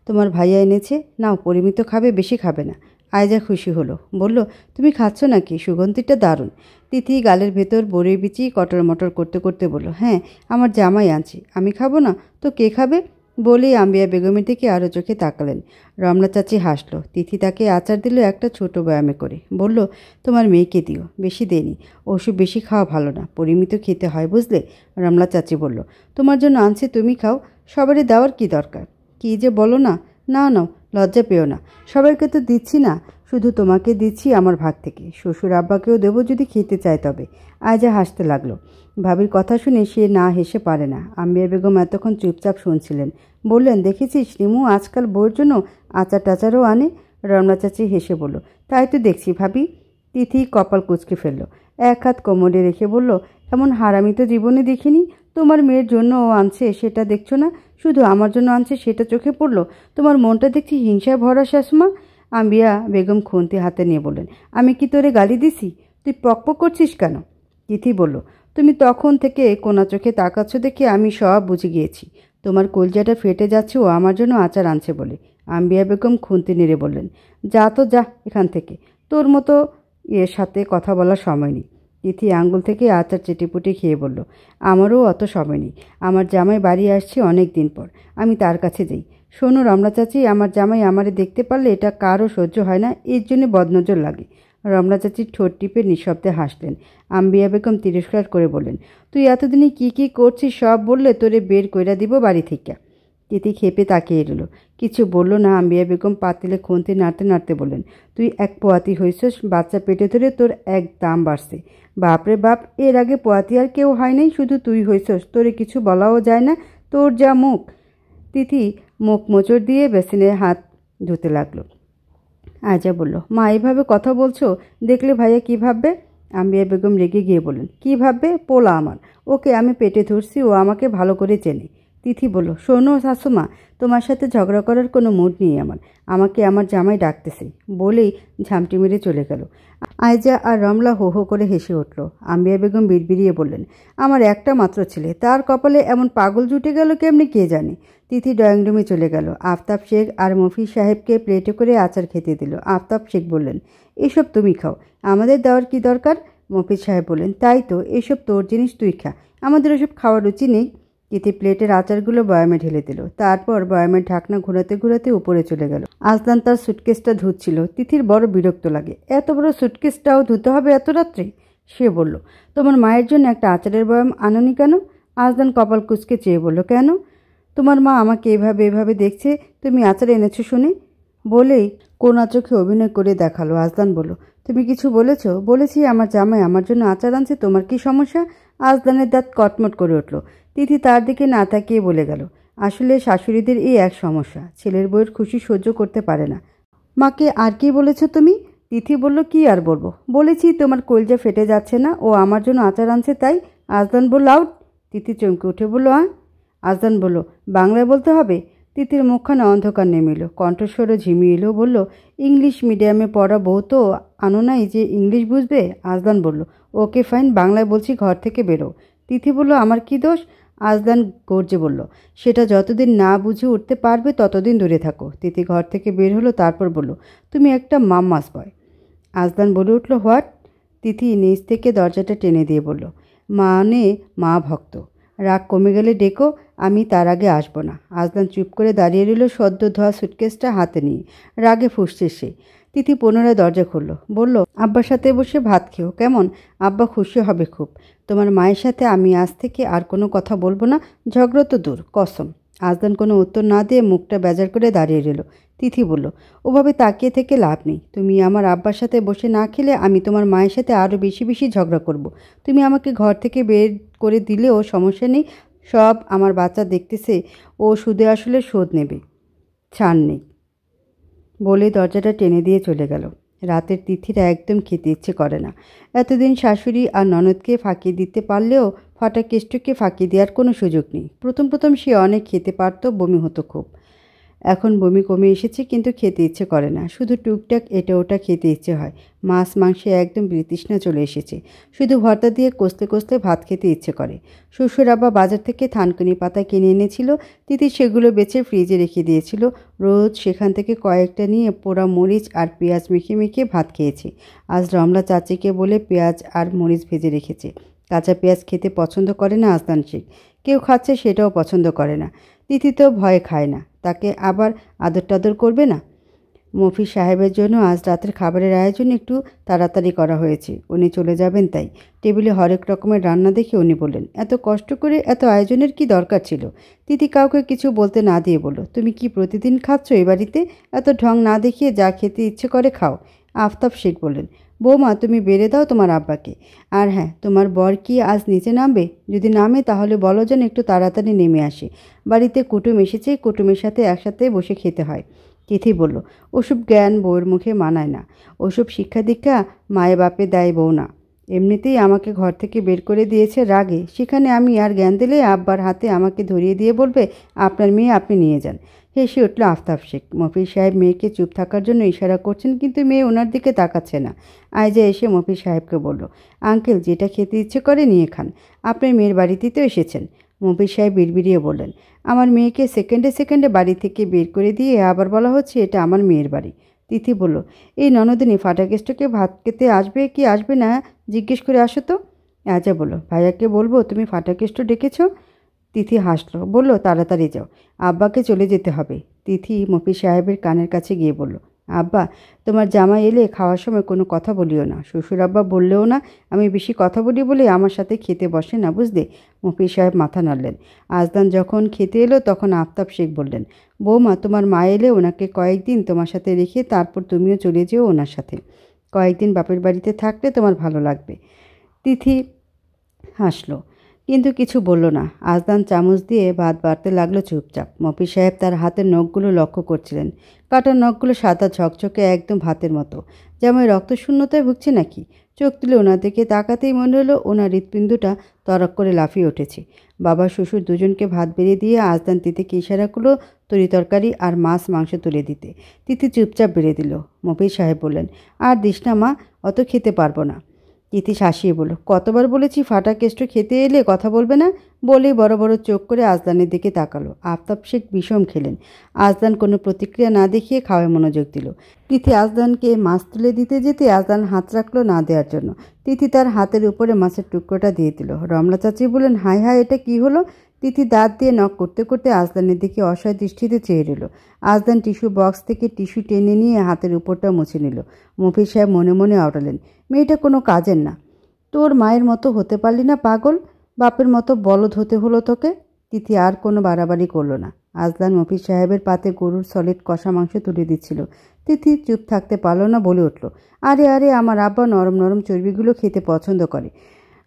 তোমার ভাইয়া এনেছে, নাও, পরিমিত খাবে, বেশি খাবে না। আয়জা খুশি হলো, বলল, তুমি খাচ্ছ নাকি? সুগন্ধিটা দারুণ। তিথি গালের ভেতর বড়ই বিচি কটর মটর করতে করতে বলল, হ্যাঁ, আমার জামাই আনছে, আমি খাবো না তো কে খাবে? বলেই আম্বিয়া বেগমের দিকে আরও চোখে তাকালেন। রমনা চাচি হাসলো। তিথি তাকে আচার দিল একটা ছোট বয়ামে করে, বলল, তোমার মেয়েকে দিও, বেশি দেনি, ওষুধ বেশি খাওয়া ভালো না, পরিমিত খেতে হয়, বুঝলে? রমনা চাচি বলল, তোমার জন্য আনছে, তুমি খাও, সবারই দেওয়ার কি দরকার? কি যে বলো না, না নাও, লজ্জা পেও না, সবাইকে তো দিচ্ছি না, শুধু তোমাকে দিচ্ছি আমার ভাগ থেকে, শ্বশুর আব্বাকেও দেবো যদি খেতে চায় তবে। আয়জা হাসতে লাগলো। ভাবির কথা শুনে সে না হেসে পারে না। আম্বিয়া বেগম এতক্ষণ চুপচাপ শুনছিলেন। বললেন, দেখেছিস রিমু আজকাল বউর জন্য আচার টাচারও আনে। রমনা চাচি হেসে বলল, তাই তো দেখছি ভাবি। তিথি কপাল কুঁচকে ফেলল, এক হাত কোমরে রেখে বলল, এমন হারামি তো জীবনে দেখিনি। তোমার মেয়ের জন্য ও আনছে সেটা দেখছো না, শুধু আমার জন্য আনছে সেটা চোখে পড়লো। তোমার মনটা দেখছি হিংসায় ভরা শাশুমা। আম্বিয়া বেগম খুন্তি হাতে নিয়ে বললেন, আমি কি তোরে গালি দিছি? তুই পকপক করছিস কেন? তিথি বলল, তুমি তখন থেকে কোনা চোখে তাকাচ্ছ দেখে আমি সব বুঝে গিয়েছি। তোমার কলজাটা ফেটে যাচ্ছে ও আমার জন্য আচার আনছে বলে। আম্বিয়া বেগম খুন্তি নেড়ে বললেন, যা তো যা এখান থেকে, তোর মতো এর সাথে কথা বলার সময় নেই। তিথি আঙ্গুল থেকে আচার চেটেপুটে খেয়ে বলল, আমারও অত সময় নেই। আমার জামাই বাড়ি আসছে অনেক দিন পর, আমি তার কাছে যাই। শোনো রমলা চাচি, আমার জামাই আমারে দেখতে পারলে এটা কারও সহ্য হয় না, এর জন্য বদনজর লাগে। রমলা চাচির ঠোঁট টিপে নিঃশব্দে হাসলেন। আম্বিয়া বেগম তিরস্কার করে বললেন, তুই এতদিনে কি করছিস সব বললে তোরে বের কইরা দিব বাড়ি থেকে। তিথি খেপে তাকিয়ে এল, কিছু বলল না। আম্বিয়া বেগম পাতিলে খুন্তি নাড়তে নাড়তে বললেন, তুই এক পোয়াতি হইছস, বাচ্চা পেটে ধরে তোর এক দাম বাড়ছে। বাপরে বাপ, এর আগে পোয়াতি আর কেউ হয় নাই, শুধু তুই হইছস। তোরে কিছু বলাও যায় না, তোর যা মুখ। তিথি মুখ মোচড় দিয়ে বেসিনে হাত ধুতে লাগলো। আয়জা বলল, মা এইভাবে কথা বলছো, দেখলে ভাইয়া কী ভাববে? আম্বিয়া বেগম রেগে গিয়ে বললেন, কী ভাববে? পোলা আমার, ওকে আমি পেটে ধরছি, ও আমাকে ভালো করে চেনে। তিথি বলল, শোনো শাশুমা, তোমার সাথে ঝগড়া করার কোনো মুড নেই আমার, আমাকে আমার জামাই ডাকতেছে বলেই ঝামটি মেরে চলে গেল। আয়জা আর রমলা হো হো করে হেসে উঠল। আম্বিয়া বেগম বিড়বিড়িয়ে বললেন, আমার একটা মাত্র ছেলে, তার কপালে এমন পাগল জুটে গেল কেমনি কে জানে। তিথি ড্রয়িং রুমে চলে গেল। আফতাব শেখ আর মফিজ সাহেবকে প্লেটে করে আচার খেতে দিল। আফতাব শেখ বললেন, এসব তুমি খাও, আমাদের দেওয়ার কি দরকার? মফিজ সাহেব বললেন, তাই তো, এসব তোর জিনিস, তুই খা, আমাদের ওসব খাওয়ার রুচি নেই। তিথি প্লেটের আচারগুলো বয়ামে ঢেলে দিল। তারপর বয়ামের ঢাকনা ঘোরাতে ঘোরাতে উপরে চলে গেল। আজলান তার সুটকেসটা ধুচ্ছিল। তিথির বড় বিরক্ত লাগে, এত বড় সুটকেসটাও ধুতে হবে এত রাত্রে? সে বলল, তোমার মায়ের জন্য একটা আচারের বয়াম আনোনি কেন? আজলান কপাল কুঁচকে চেয়ে বলল, কেন? তোমার মা আমাকে এভাবে দেখছে, তুমি আচার এনেছো শুনে। বলেই কোনা চোখে অভিনয় করে দেখালো। আজলান বলল, তুমি কিছু বলেছ? বলেছি আমার জামাই আমার জন্য আচার আনছে, তোমার কি সমস্যা? আজলানের দাঁত কটমট করে উঠল। তিথি তার দিকে না তাকিয়ে বলে গেল, আসলে শাশুড়িদের এই এক সমস্যা, ছেলের বউয়ের খুশি সহ্য করতে পারে না। মাকে আর কি বলেছ তুমি? তিথি বলল, কি আর বলবো, বলেছি তোমার কলজা ফেটে যাচ্ছে না, ও আমার জন্য আচার আনছে তাই। আজলান বলল, আউট। তিথি চমকে উঠে বলল, আজলান বলল, বাংলায় বলতে হবে? তিথির মুখখানে অন্ধকার নেমে এলো, কণ্ঠস্বরও ঝিমিয়ে এলো। বলল, ইংলিশ মিডিয়ামে পড়া বউ তো আনো নাই যে ইংলিশ বুঝবে। আজলান বলল, ওকে ফাইন, বাংলায় বলছি, ঘর থেকে বেরো। তিথি বলল, আমার কি দোষ? আজলান গর্জে বলল, সেটা যতদিন না বুঝে উঠতে পারবে ততদিন দূরে থাকো। তিথি ঘর থেকে বের হলো। তারপর বলল, তুমি একটা মাম্মাস বয়। আজলান বলে উঠল, হোয়াট? তিথি নিচ থেকে দরজাটা টেনে দিয়ে বলল, মানে মা ভক্ত, রাগ কমে গেলে ডেকো, আমি তার আগে আসবো না। আজলান চুপ করে দাঁড়িয়ে রইল, সদ্য ধোয়া সুটকেসটা হাতে নিয়ে। রাগে ফুঁসছে সে। তিথি পুনরায় দরজা খুলল। বলল, আব্বার সাথে বসে ভাত খেও কেমন? আব্বা খুশি হবে খুব। তোমার মায়ের সাথে আমি আজ থেকে আর কোনো কথা বলবো না, ঝগড়া তো দূর, কসম। আজলান কোনো উত্তর না দিয়ে মুখটা বেজার করে দাঁড়িয়ে রইল। তিথি বলল, ওভাবে তাকিয়ে থেকে লাভ নেই। তুমি আমার আব্বার সাথে বসে না খেলে আমি তোমার মায়ের সাথে আরও বেশি ঝগড়া করব। তুমি আমাকে ঘর থেকে বের করে দিলেও সমস্যা নেই, সব আমার বাচ্চা দেখতেছে, ও সুদে আসলে শোধ নেবে, ছাড় নেই। বলে দরজাটা টেনে দিয়ে চলে গেল। রাতের তিথিরা একদম খেতে ইচ্ছে করে না। এতদিন শাশুড়ি আর ননদকে ফাঁকি দিতে পারলেও ফাটা কেষ্টকে ফাঁকি দেওয়ার কোনো সুযোগ নেই। প্রথম সে অনেক খেতে পারত, বমি হতো খুব। এখন বমি কমে এসেছে, কিন্তু খেতে ইচ্ছে করে না, শুধু টুকটাক এটা ওটা খেতে ইচ্ছে হয়। মাছ মাংসে একদম বিতৃষ্ণা চলে এসেছে, শুধু ভর্তা দিয়ে কষতে কষতে ভাত খেতে ইচ্ছে করে। শ্বশুর আব্বা বাজার থেকে থানকুনি পাতা কিনে এনেছিল। তিথি সেগুলো বেছে ফ্রিজে রেখে দিয়েছিল। রোজ সেখান থেকে কয়েকটা নিয়ে পোড়া মরিচ আর পেঁয়াজ মেখে ভাত খেয়েছে। আজ রমলা চাচিকে বলে পেঁয়াজ আর মরিচ ভেজে রেখেছে। কাঁচা পেঁয়াজ খেতে পছন্দ করে না আজলান শেখ, কেউ খাচ্ছে সেটাও পছন্দ করে না। তিথি তো ভয় খায় না, তাকে আবার আদর টাদর করবে না। মফিজ সাহেবের জন্য আজ রাতের খাবারের আয়োজন একটু তাড়াতাড়ি করা হয়েছে, উনি চলে যাবেন তাই। টেবিলে হরেক রকমের রান্না দেখে উনি বললেন, এত কষ্ট করে এত আয়োজনের কি দরকার ছিল? তিথি কাউকে কিছু বলতে না দিয়ে বলল, তুমি কি প্রতিদিন খাচ্ছ এই বাড়িতে? এত ঢং না দেখিয়ে যা খেতে ইচ্ছে করে খাও। আফতাব শেখ বললেন, বৌমা তুমি বেড়ে দাও তোমার আব্বাকে। আর হ্যাঁ, তোমার বর কি আজ নিচে নামবে? যদি নামে তাহলে বলো যেন একটু তাড়াতাড়ি নেমে আসে। বাড়িতে কুটুম এসেছে, কুটুমের সাথে একসাথে বসে খেতে হয়। তিথি বলল, ওসব জ্ঞান বউয়ের মুখে মানায় না, ওসব শিক্ষা দীক্ষা মায়ে বাপে দেয় বউ না। এমনিতেই আমাকে ঘর থেকে বের করে দিয়েছে রাগে, সেখানে আমি আর জ্ঞান দিলে আব্বার হাতে আমাকে ধরিয়ে দিয়ে বলবে, আপনার মেয়ে আপনি নিয়ে যান। হেসে উঠল আফতাব শেখ। মফিজ সাহেব মেয়েকে চুপ থাকার জন্য ইশারা করছেন, কিন্তু মেয়ে ওনার দিকে তাকাচ্ছে না। আয়জা এসে মফিজ সাহেবকে বলল, আঙ্কেল, যেটা খেতে ইচ্ছে করে নিয়ে খান, আপনার মেয়ের বাড়িতেই তো এসেছেন। মফিজ সাহেব বিড়বিড়িয়ে বললেন, আমার মেয়েকে সেকেন্ডে সেকেন্ডে বাড়ি থেকে বের করে দিয়ে আবার বলা হচ্ছে এটা আমার মেয়ের বাড়ি। তিথি বলল, এই ননদিনী ফাটাকেষ্টকে ভাত খেতে আসবে কি আসবে না জিজ্ঞেস করে আসো তো। আয়জা বলল, ভাইয়াকে বলবো তুমি ফাটাকেষ্ট ডেকেছ? তিথি হাসলো, বলল, তাড়াতাড়ি যাও, আব্বাকে চলে যেতে হবে। তিথি মফিজ সাহেবের কানের কাছে গিয়ে বলল, আব্বা, তোমার জামাই এলে খাওয়ার সময় কোনো কথা বলিও না। শ্বশুর আব্বা বললেও না আমি বেশি কথা বলি বলে আমার সাথে খেতে বসে না, বুঝলে? মফিজ সাহেব মাথা নাড়লেন। আজদান যখন খেতে এলো তখন আফতাব শেখ বললেন, বৌমা, তোমার মা এলে ওনাকে কয়েকদিন তোমার সাথে রেখে তারপর তুমিও চলে যেও ওনার সাথে। কয়েকদিন বাপের বাড়িতে থাকলে তোমার ভালো লাগবে। তিথি হাসলো, কিন্তু কিছু বলল না। আজদান চামচ দিয়ে ভাত বাড়তে লাগলো চুপচাপ। মফিজ সাহেব তার হাতের নখগুলো লক্ষ্য করছিলেন। কাটার নখগুলো সাদা ঝকঝকে, একদম ভাতের মতো। যেমন রক্তশূন্যতায় ভুগছে নাকি। চোখ তুলে ওনার দিকে তাকাতেই মনে হলো ওনার হৃৎপিণ্ডটা তরক করে লাফিয়ে উঠেছে। বাবা শ্বশুর দুজনকে ভাত বেড়ে দিয়ে আজদান তিথিকে ইশারা করলো তরি তরকারি আর মাছ মাংস তুলে দিতে। তিথি চুপচাপ বেড়ে দিল। মফিজ সাহেব বললেন, আর দিস না মা, অত খেতে পারবো না। তিথি শাসিয়ে বলল, কতবার বলেছি ফাটা কেষ্ট খেতে এলে কথা বলবে না? বলেই বড় বড় চোখ করে আজদানের দিকে তাকালো। আফতাব শেখ বিষম খেলেন। আজদান কোনো প্রতিক্রিয়া না দেখিয়ে খাওয়ায় মনোযোগ দিল। তিথি আজদানকে মাছ তুলে দিতে যেতে আজদান হাত রাখলো না দেওয়ার জন্য। তিথি তার হাতের উপরে মাছের টুকরোটা দিয়ে দিল। রমলা চাচি বললেন, হায় হায়, এটা কি হলো? তিথি দাঁত দিয়ে নখ করতে করতে আজদানের দিকে অসহায় দৃষ্টিতে চেয়ে রইল। আজদান টিস্যু বক্স থেকে টিস্যু টেনে নিয়ে হাতের উপরটা মুছে নিল। মফিজ সাহেব মনে মনে আওড়ালেন, মেয়েটা কোনো কাজের না। তোর মায়ের মতো হতে পারলি না পাগল, বাপের মতো বলদ হতে হলো তোকে। তিথি আর কোনো বাড়াবাড়ি করল না। আজদান মফিজ সাহেবের পাতে গরুর সলিড কষা মাংস তুলে দিচ্ছিল। তিথি চুপ থাকতে পারল না, বলে উঠল, আরে আরে, আমার আব্বা নরম নরম চর্বিগুলো খেতে পছন্দ করে।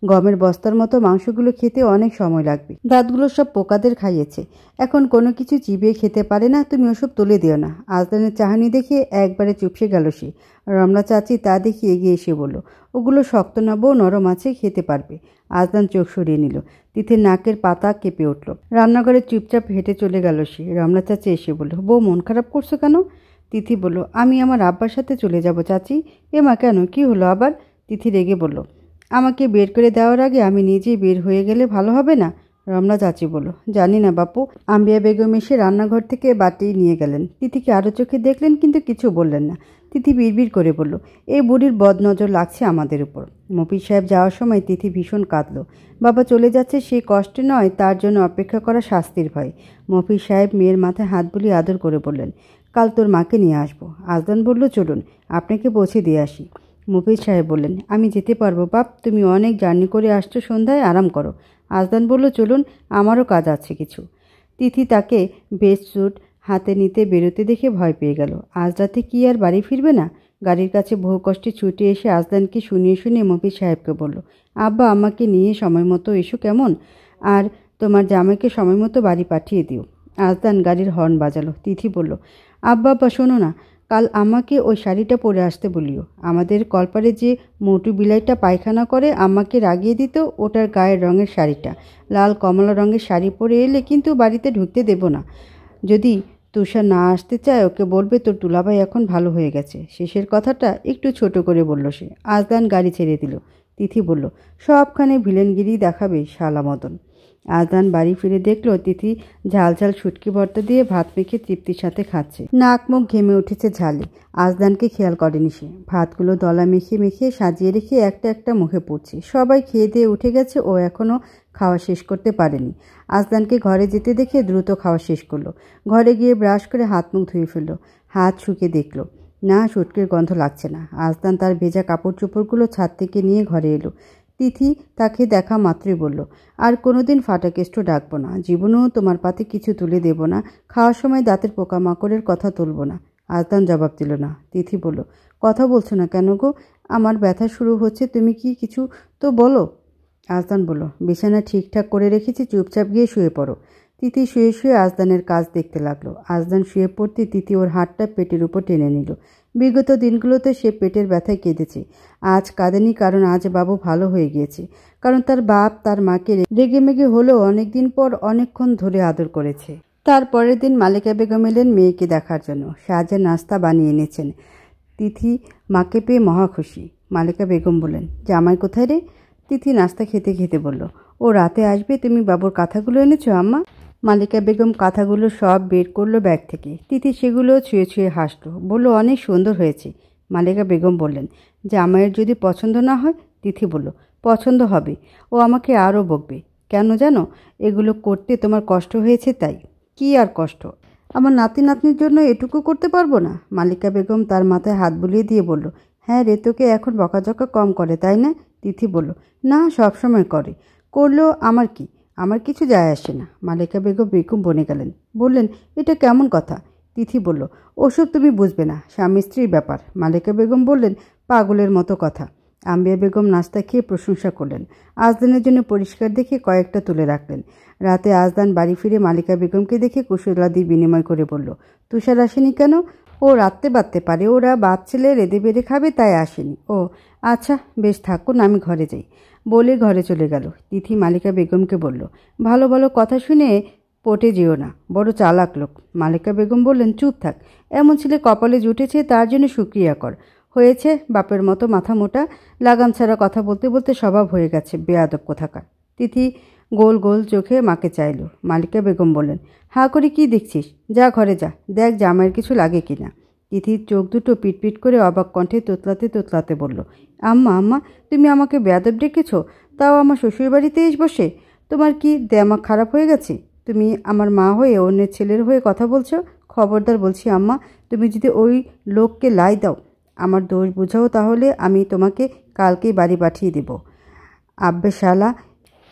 গমের বস্তার মতো মাংসগুলো খেতে অনেক সময় লাগবে। দাঁতগুলো সব পোকাদের খাইয়েছে, এখন কোনো কিছু চিবিয়ে খেতে পারে না। তুমি ওসব তুলে দিও না। আজদানের চাহানি দেখে একবারে চুপসে গেল সে। রমলা চাচি তা দেখে এগিয়ে এসে বলল, ওগুলো শক্ত না বউ, নরম আছে, খেতে পারবে। আজদান চোখ সরিয়ে নিল। তিথির নাকের পাতা কেঁপে উঠল। রান্নাঘরে চুপচাপ হেঁটে চলে গেল সে। রমলা চাচি এসে বলল, বউ, মন খারাপ করছো কেন? তিথি বলল, আমি আমার আব্বার সাথে চলে যাব চাচি। মা, কেন, কি হলো আবার? তিথি রেগে বলল, আমাকে বের করে দেওয়ার আগে আমি নিজেই বের হয়ে গেলে ভালো হবে না? রমলা চাচি বলল, জানি না বাপু। আম্বিয়া বেগম এসে রান্নাঘর থেকে বাটি নিয়ে গেলেন। তিথিকে আরও চোখে দেখলেন, কিন্তু কিছু বললেন না। তিথি বিড়বিড় করে বলল, এই বুড়ির বদনজর লাগছে আমাদের উপর। মফিজ সাহেব যাওয়ার সময় তিথি ভীষণ কাঁদল। বাবা চলে যাচ্ছে সেই কষ্টে নয়, তার জন্য অপেক্ষা করা শাস্তির ভয়। মফিজ সাহেব মেয়ের মাথায় হাত বুলিয়ে আদর করে বললেন, কাল তোর মাকে নিয়ে আসবো। আজদান বলল, চলুন, আপনাকে পৌঁছে দিয়ে আসি। মফিজ সাহেব বললেন, আমি যেতে পারবো বাপ, তুমি অনেক জার্নি করে আসছো, সন্ধ্যায় আরাম করো। আজদান বলল, চলুন, আমারও কাজ আছে কিছু। তিথি তাকে বেস্ট স্যুট হাতে নিতে বেরোতে দেখে ভয় পেয়ে গেল। আজ রাতে কি আর বাড়ি ফিরবে না? গাড়ির কাছে বহু কষ্টে ছুটে এসে আজদানকে শুনিয়ে শুনিয়ে মফিজ সাহেবকে বলল, আব্বা, আমাকে নিয়ে সময় মতো এসো কেমন, আর তোমার জামাইকে সময় মতো বাড়ি পাঠিয়ে দিও। আজদান গাড়ির হর্ন বাজালো। তিথি বলল, আব্বা আব্বা, শোনো না, কাল আমাকে ওই শাড়িটা পরে আসতে বলিও। আমাদের কলপারে যে মোটু বিলাইটা পায়খানা করে আমাকে রাগিয়ে দিত, ওটার গায়ের রঙের শাড়িটা। লাল কমলা রঙের শাড়ি পরে এলে কিন্তু বাড়িতে ঢুকতে দেব না। যদি তুষার না আসতে চায়, ওকে বলবে তোর দুলাভাই এখন ভালো হয়ে গেছে। শেষের কথাটা একটু ছোট করে বলল সে। আজদান গাড়ি ছেড়ে দিল। তিথি বলল, সবখানে ভিলেনগিরি দেখাবে শালা মদন। আজদান বাড়ি ফিরে দেখলো তিথি ঝাল ঝাল শুটকি ভর্তা দিয়ে ভাত মেখে তৃপ্তির সাথে খাচ্ছে। নাক মুখ ঘেমে উঠেছে ঝালে। আজদানকে খেয়াল করেনি সে। ভাতগুলো দলা মেখে মেখে সাজিয়ে রেখে একটা একটা মুখে পড়ছে। সবাই খেয়ে দিয়ে উঠে গেছে, ও এখনও খাওয়া শেষ করতে পারেনি। আজদানকে ঘরে যেতে দেখে দ্রুত খাওয়া শেষ করলো। ঘরে গিয়ে ব্রাশ করে হাত মুখ ধুয়ে ফেললো। হাত শুকিয়ে দেখলো না, শুটকির গন্ধ লাগছে না। আজদান তার ভেজা কাপড় চোপড়গুলো ছাদ থেকে নিয়ে ঘরে এলো। তিথি তাকে দেখা মাত্রই বলল, আর কোনোদিন ফাটাকেষ্ট ডাকবো না, জীবনেও তোমার পাতে কিছু তুলে দেব না, খাওয়ার সময় দাঁতের পোকামাকড়ের কথা তুলব না। আজদান জবাব দিল না। তিথি বলল, কথা বলছো না কেন গো? আমার ব্যথা শুরু হচ্ছে, তুমি কি কিছু তো বলো। আজদান বলল, বিছানা ঠিকঠাক করে রেখেছি, চুপচাপ গিয়ে শুয়ে পড়ো। তিথি শুয়ে শুয়ে আজদানের কাজ দেখতে লাগলো। আজদান শুয়ে পড়তে তিথি ওর হাতটা পেটের উপর টেনে নিল। বিগত দিনগুলোতে সে পেটের ব্যথায় কেঁদেছে। আজ কাঁদেনি, কারণ আজ বাবু ভালো হয়ে গিয়েছে, কারণ তার বাপ তার মাকে রেগে মেগে হলেও অনেকদিন পর অনেকক্ষণ ধরে আদর করেছে। তার পরের দিন মালিকা বেগম এলেন মেয়েকে দেখার জন্য। শাহজাহান নাস্তা বানিয়ে এনেছেন। তিথি মাকে পেয়ে মহা খুশি। মালিকা বেগম বললেন, জামাই কোথায় রে? তিথি নাস্তা খেতে খেতে বলল, ও রাতে আসবে। তুমি বাবুর কাঁথাগুলো এনেছো আম্মা? মালিকা বেগম কাঁথাগুলো সব বের করলো ব্যাগ থেকে। তিথি সেগুলো ছুঁয়ে ছুঁয়ে হাসলো, বলল, অনেক সুন্দর হয়েছে। মালিকা বেগম বললেন, জামাইয়ের যদি পছন্দ না হয়? তিথি বলল, পছন্দ হবে। ও আমাকে আরও বকবে। কেন জানো? এগুলো করতে তোমার কষ্ট হয়েছে তাই। কি আর কষ্ট? আমার নাতি নাতনির জন্য এটুকু করতে পারবো না? মালিকা বেগম তার মাথায় হাত বুলিয়ে দিয়ে বলল, হ্যাঁ রে, তোকে এখন বকাঝকা কম করে তাই না? তিথি বলল, না, সবসময় করে। করলেও আমার কি? আমার কিছু যায় আসে না। মালিকা বেগম বেকুম বনে গেলেন। বললেন, এটা কেমন কথা? তিথি বলল, ওসব তুমি বুঝবে না, স্বামী স্ত্রীর ব্যাপার। মালিকা বেগম বললেন, পাগলের মতো কথা। আম্বিয়া বেগম নাস্তা খেয়ে প্রশংসা করলেন। আজদানের জন্য পরিষ্কার দেখে কয়েকটা তুলে রাখলেন। রাতে আজদান বাড়ি ফিরে মালিকা বেগমকে দেখে কুশলাদি বিনিময় করে বলল, তুষার আসেনি কেন? ও রাত্রে বাঁধতে পারে, ওরা বাদ ছেলে রেঁধে বেড়ে খাবে, তাই আসেনি। ও আচ্ছা, বেশ, থাকুন, আমি ঘরে যাই। বলে ঘরে চলে গেল। তিথি মালিকা বেগমকে বলল, ভালো ভালো কথা শুনে পটে যেও না, বড় চালাক লোক। মালিকা বেগম বললেন, চুপ থাক। এমন ছেলে কপালে জুটেছে, তার জন্য শুকরিয়া কর। হয়েছে বাপের মতো মাথা মোটা, লাগাম ছাড়া কথা বলতে বলতে স্বভাব হয়ে গেছে, বেয়াদব কোথাকার। তিথি গোল গোল চোখে মাকে চাইল। মালিকা বেগম বললেন, হা করে কি দেখছিস? যা ঘরে যা, দেখ জামাইয়ের কিছু লাগে কিনা। তিথির চোখ দুটো পিটপিট করে অবাক কণ্ঠে তোতলাতে তোতলাতে বলল, আম্মা আম্মা, তুমি আমাকে বেয়াদব ডেকেছ, তাও আমার শ্বশুরবাড়িতে এসে বসে? তোমার কি দেমাগ খারাপ হয়ে গেছে? তুমি আমার মা হয়ে অন্যের ছেলের হয়ে কথা বলছো? খবরদার বলছি আম্মা, তুমি যদি ওই লোককে লাই দাও, আমার দোষ বুঝাও, তাহলে আমি তোমাকে কালকেই বাড়ি পাঠিয়ে দেব। আব্বে শালা,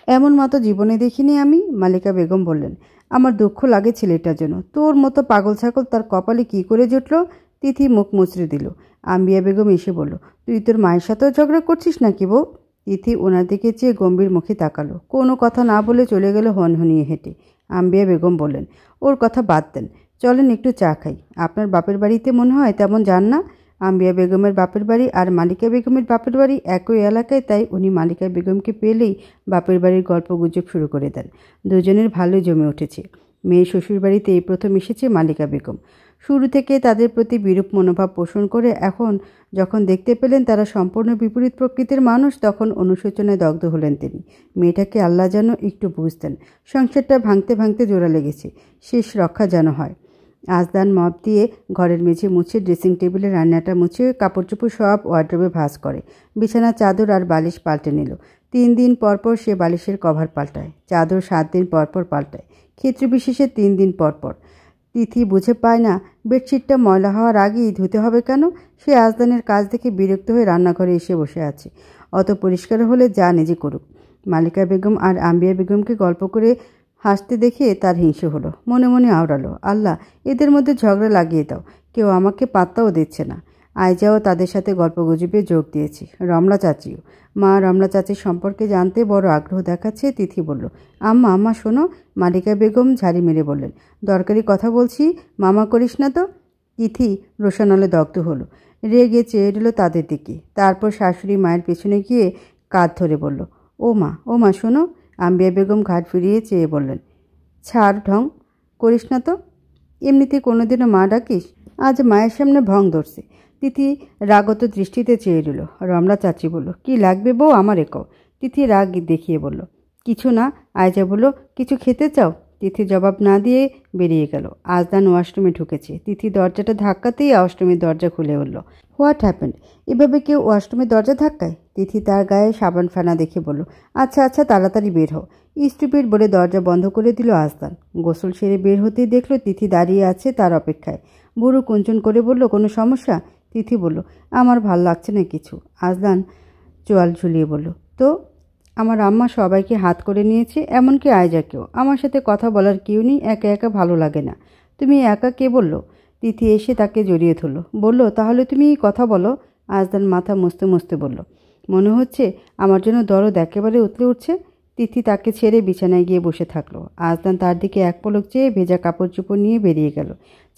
এমন মতো জীবনে দেখিনি আমি। মালিকা বেগম বললেন, আমার দুঃখ লাগে ছেলেটার জন্য। তোর মতো পাগল ছাগল তার কপালে কি করে জুটল? তিথি মুখ মুচড়ে দিল। আম্বিয়া বেগম এসে বলল, তুই তোর মায়ের সাথেও ঝগড়া করছিস নাকি বউ? তিথি ওনার দিকে চেয়ে গম্ভীর মুখে তাকালো। কোনো কথা না বলে চলে গেল হনহনিয়ে হেঁটে। আম্বিয়া বেগম বললেন, ওর কথা বাদ দেন, চলেন একটু চা খাই। আপনার বাপের বাড়িতে মনে হয় তেমন যান না? আম্বিয়া বেগমের বাপের বাড়ি আর মালিকা বেগমের বাপের বাড়ি একই এলাকায়, তাই উনি মালিকা বেগমকে পেলেই বাপের বাড়ির গল্প গুজব শুরু করে দেন। দুজনের ভালোই জমে উঠেছে। মেয়ে শ্বশুর বাড়িতে এই প্রথম এসেছে মালিকা বেগম। শুরু থেকে তাদের প্রতি বিরূপ মনোভাব পোষণ করে এখন যখন দেখতে পেলেন তারা সম্পূর্ণ বিপরীত প্রকৃতির মানুষ, তখন অনুশোচনায় দগ্ধ হলেন তিনি। মেয়েটাকে আল্লাহ যেন একটু বুঝতেন। সংসারটা ভাঙতে ভাঙতে জোড়া লেগেছে, শেষ রক্ষা যেন হয়। আজদান মপ দিয়ে ঘরের মেঝে মুছে, ড্রেসিং টেবিলে রান্নাটা মুছে, কাপড় চোপড় সব ওয়ার্ড্রোবে ভাঁজ করে, বিছানা চাদর আর বালিশ পাল্টে নিল। 3 দিন পরপর সে বালিশের কভার পাল্টায়, চাদর 7 দিন পরপর পাল্টায়, ক্ষেত্রবিশেষে 3 দিন পরপর। তিথি বুঝে পায় না বেডশিটটা ময়লা হওয়ার আগেই ধুতে হবে কেন। সে আজদানের কাজ দেখে বিরক্ত হয়ে রান্নাঘরে এসে বসে আছে। অত পরিষ্কার হলে যা নিজে করুক। মালিকা বেগম আর আম্বিয়া বেগমকে গল্প করে হাসতে দেখে তার হিংসে হলো। মনে মনে আওড়ালো, আল্লাহ, এদের মধ্যে ঝগড়া লাগিয়ে দাও, কেউ আমাকে পাত্তাও দিচ্ছে না। আইজাও তাদের সাথে গল্পগুজবে যোগ দিয়েছে, রমলা চাচিও। মা রমলা চাচির সম্পর্কে জানতে বড় আগ্রহ দেখাচ্ছে। তিথি বলল, আম্মা আম্মা শোনো। মালিকা বেগম ঝাড়ি মেরে বললেন, দরকারি কথা বলছি, মামা করিস না তো। তিথি রোশানলে দগ্ধ হলো, রেগে চেয়ে এলো তাদের দিকে। তারপর শাশুড়ি মায়ের পেছনে গিয়ে কাঁধ ধরে বলল, ও মা শোনো। আম্বিয়া বেগম ঘাট ফিরিয়ে চেয়ে বললেন, ছাড়, ঢং করিস না তো। এমনিতে কোনোদিনও মা ডাকিস? আজ মায়ের সামনে ভং ধরছে। তিথি রাগত দৃষ্টিতে চেয়ে রইল। রমলা চাচি বলল, কি লাগবে বউ, আমার একো। তিথি রাগ দেখিয়ে বলল, কিছু না। আয়জা বলল, কিছু খেতে চাও? তিথি জবাব না দিয়ে বেরিয়ে গেল। আজদান ওয়াশরুমে ঢুকেছে। তিথি দরজাটা ধাক্কাতেই ওয়াশরুমের দরজা খুলে উঠল। What happened? এভাবে কেউ ওয়াশরুমের দরজা ধাক্কায়? তিথি তার গায়ে সাবান ফেনা দেখে বলল, আচ্ছা আচ্ছা, তাড়াতাড়ি বের হও। স্টুপিড বলে দরজা বন্ধ করে দিল আজদান। গোসল সেরে বের হতেই দেখল তিথি দাঁড়িয়ে আছে তার অপেক্ষায়। বুড়ো কুঞ্চন করে বলল, কোনো সমস্যা? তিথি বলল, আমার ভাল লাগছে না কিছু। আজদান চোয়াল ঝুলিয়ে বলল, তো? আমার আম্মা সবাইকে হাত করে নিয়েছে, এমনকি আয়জাকেও। আমার সাথে কথা বলার কেউ নেই, একা একা ভালো লাগে না। তুমি একা? কে বলল? তিথি এসে তাকে জড়িয়ে ধরল, বলল, তাহলে তুমি কথা বলো। আজদান মাথা মুছতে মুছতে বলল, মনে হচ্ছে আমার জন্য দরদ একেবারে উতলে উঠছে। তিথি তাকে ছেড়ে বিছানায় গিয়ে বসে থাকলো। আজদান তার দিকে এক পলক চেয়ে ভেজা কাপড় চোপড় নিয়ে বেরিয়ে গেল।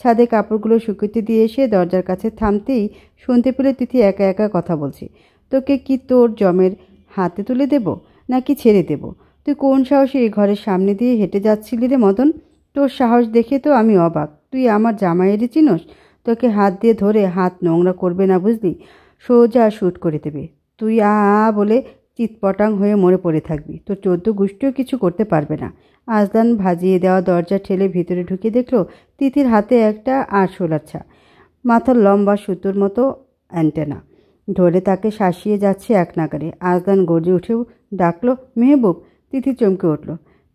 ছাদে কাপড়গুলো শুকিয়ে দিয়ে এসে দরজার কাছে থামতেই শুনতে পেলে তিথি একা একা কথা বলছে, তোকে কি তোর জমের হাতে তুলে দেব নাকি ছেড়ে দেব? তুই কোন সাহসে এই ঘরের সামনে দিয়ে হেঁটে যাচ্ছিলি রে মদন? তোর সাহস দেখে তো আমি অবাক। তুই আমার জামাইয়েরই চিনস? তোকে হাত দিয়ে ধরে হাত নোংরা করবে না বুঝলি, সোজা শ্যুট করে দেবে। তুই আ বলে চিৎপটাং হয়ে মরে পড়ে থাকবি। তোর 14 গোষ্ঠীও কিছু করতে পারবে না। আজদান ভাজিয়ে দেওয়া দরজা ঠেলে ভিতরে ঢুকে দেখল তিথির হাতে একটা আরশোলাচ্ছা, মাথার লম্বা সুতোর মতো অ্যান্টেনা ধরে তাকে শাসিয়ে যাচ্ছে এক নাগারে। আজদান গর্জে উঠেও ডাকলো, মেহবুব। তিথি চমকে উঠল,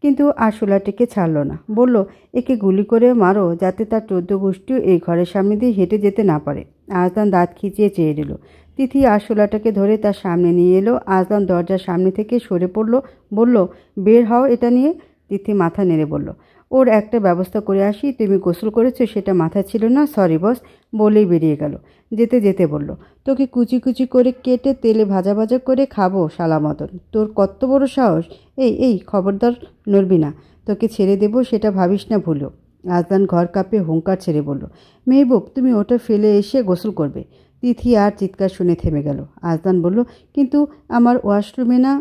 কিন্তু আরশোলাটিকে ছাড়ল না। বলল, একে গুলি করে মারো যাতে তার 14 গোষ্ঠীও এই ঘরের সামনে দিয়ে হেঁটে যেতে না পারে। আজদান দাঁত খিচিয়ে চেয়ে দিল। তিথি আরশোলাটাকে ধরে তার সামনে নিয়ে এলো। আজদান দরজার সামনে থেকে সরে পড়ল, বলল, বের হও এটা নিয়ে। তিথি মাথা নেড়ে বলল, ওর একটা ব্যবস্থা করে আসি। তুমি গোসল করেছো সেটা মাথায় ছিল না, সরি বস, বলেই বেরিয়ে গেল। যেতে যেতে বলল, তোকে কুচি কুচি করে কেটে তেলে ভাজা ভাজা করে খাবো শালা মতন। তোর কত বড় সাহস! এই খবরদার নড়বি না, তোকে ছেড়ে দেবো সেটা ভাবিস না ভুলো। আজদান ঘর কাঁপে হুঙ্কার ছেড়ে বলল, মেহবুব তুমি ওটা ফেলে এসে গোসল করবে। তিথি আর চিৎকার শুনে থেমে গেল। আজদান বলল, কিন্তু আমার ওয়াশরুমে না।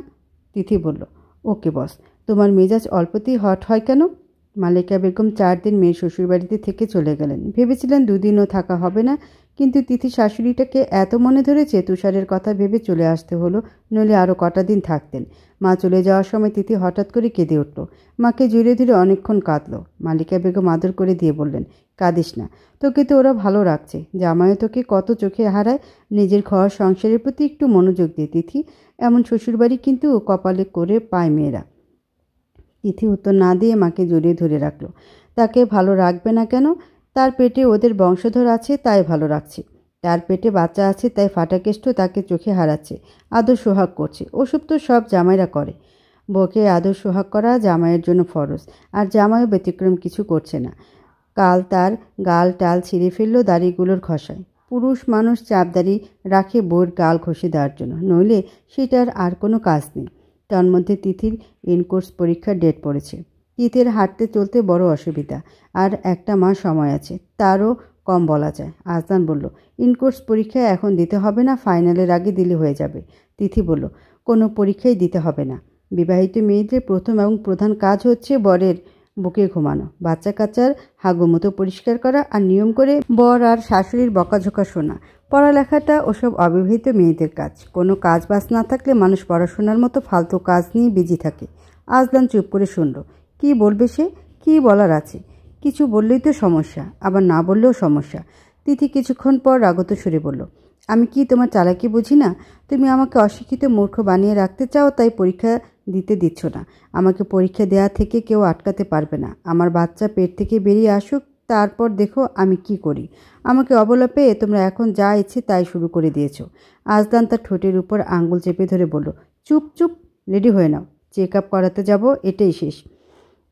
তিথি বলল, ওকে বস, তোমার মেজাজ অল্পতেই হট হয় কেন? মালিকা বেগম 4 দিন মেয়ের শ্বশুরবাড়িতে থেকে চলে গেলেন। ভেবেছিলেন 2 দিনও থাকা হবে না, কিন্তু তিথি শাশুড়িটাকে এত মনে ধরেছে তুষারের কথা ভেবে চলে আসতে হলো, নইলে আরও কটা দিন থাকতেন। মা চলে যাওয়ার সময় তিথি হঠাৎ করে কেঁদে উঠল। মাকে জড়িয়ে ধরে অনেকক্ষণ কাঁদল। মালিকা বেগম আদর করে দিয়ে বললেন, কাঁদিস না, তোকে তো ওরা ভালো রাখছে। জামাইও তোকে কত চোখে হারায়। নিজের ঘর সংসারের প্রতি একটু মনোযোগ দিয়ে তিথি, এমন শ্বশুরবাড়ি কিন্তু কপালে করে পায় মেয়েরা। তিথি উত্তর না দিয়ে মাকে জড়িয়ে ধরে রাখল। তাকে ভালো রাখবে না কেন? তার পেটে ওদের বংশধর আছে তাই ভালো রাখছে। তার পেটে বাচ্চা আছে তাই ফাটাকেষ্ট তাকে চোখে হারাচ্ছে, আদর সোহাগ করছে। ওসব তো সব জামাইরা করে। বউকে আদর সোহাগ করা জামাইয়ের জন্য ফরজ, আর জামাইও ব্যতিক্রম কিছু করছে না। কাল তার গাল টাল ছিঁড়ে ফেলল দাড়িগুলোর ঘষায়। পুরুষ মানুষ চাপদাড়ি রাখে বউয়ের গাল ঘষে দেওয়ার জন্য, নইলে সেটার আর কোনো কাজ নেই। তার মধ্যে তিথির ইনকোর্স পরীক্ষার ডেট পড়েছে। তিথির হাঁটতে চলতে বড় অসুবিধা, আর একটা মাস সময় আছে, তারও কম বলা যায়। আজদান বলল, ইনকোর্স পরীক্ষা এখন দিতে হবে না, ফাইনালের আগে দিলে হয়ে যাবে। তিথি বলল, কোনো পরীক্ষাই দিতে হবে না। বিবাহিত মেয়েদের প্রথম এবং প্রধান কাজ হচ্ছে বরের বুকে ঘুমানো, বাচ্চা কাচ্চার হাগুমতো পরিষ্কার করা, আর নিয়ম করে বর আর শাশুড়ির বকাঝোকা শোনা। পড়ালেখাটা ওসব অবিবাহিত মেয়েদের কাজ। কোনো কাজ বাজ না থাকলে মানুষ পড়াশোনার মতো ফালতু কাজ নিয়ে বিজি থাকে। আজদান চুপ করে শুনল। কি বলবে সে? কি বলার আছে? কিছু বললেই তো সমস্যা, আবার না বললেও সমস্যা। তিথি কিছুক্ষণ পর রাগত সুরে বলল, আমি কি তোমার চালাকি বুঝি না? তুমি আমাকে অশিক্ষিত মূর্খ বানিয়ে রাখতে চাও, তাই পরীক্ষা দিতে দিচ্ছ না। আমাকে পরীক্ষা দেওয়া থেকে কেউ আটকাতে পারবে না। আমার বাচ্চা পেট থেকে বেরিয়ে আসুক, তারপর দেখো আমি কি করি। আমাকে অবলা পেয়ে তোমরা এখন যা ইচ্ছে তাই শুরু করে দিয়েছ। আজদান তার ঠোঁটের উপর আঙ্গুল চেপে ধরে বলল, চুপ চুপ, রেডি হয়ে নাও, চেক আপ করাতে যাব, এটাই শেষ।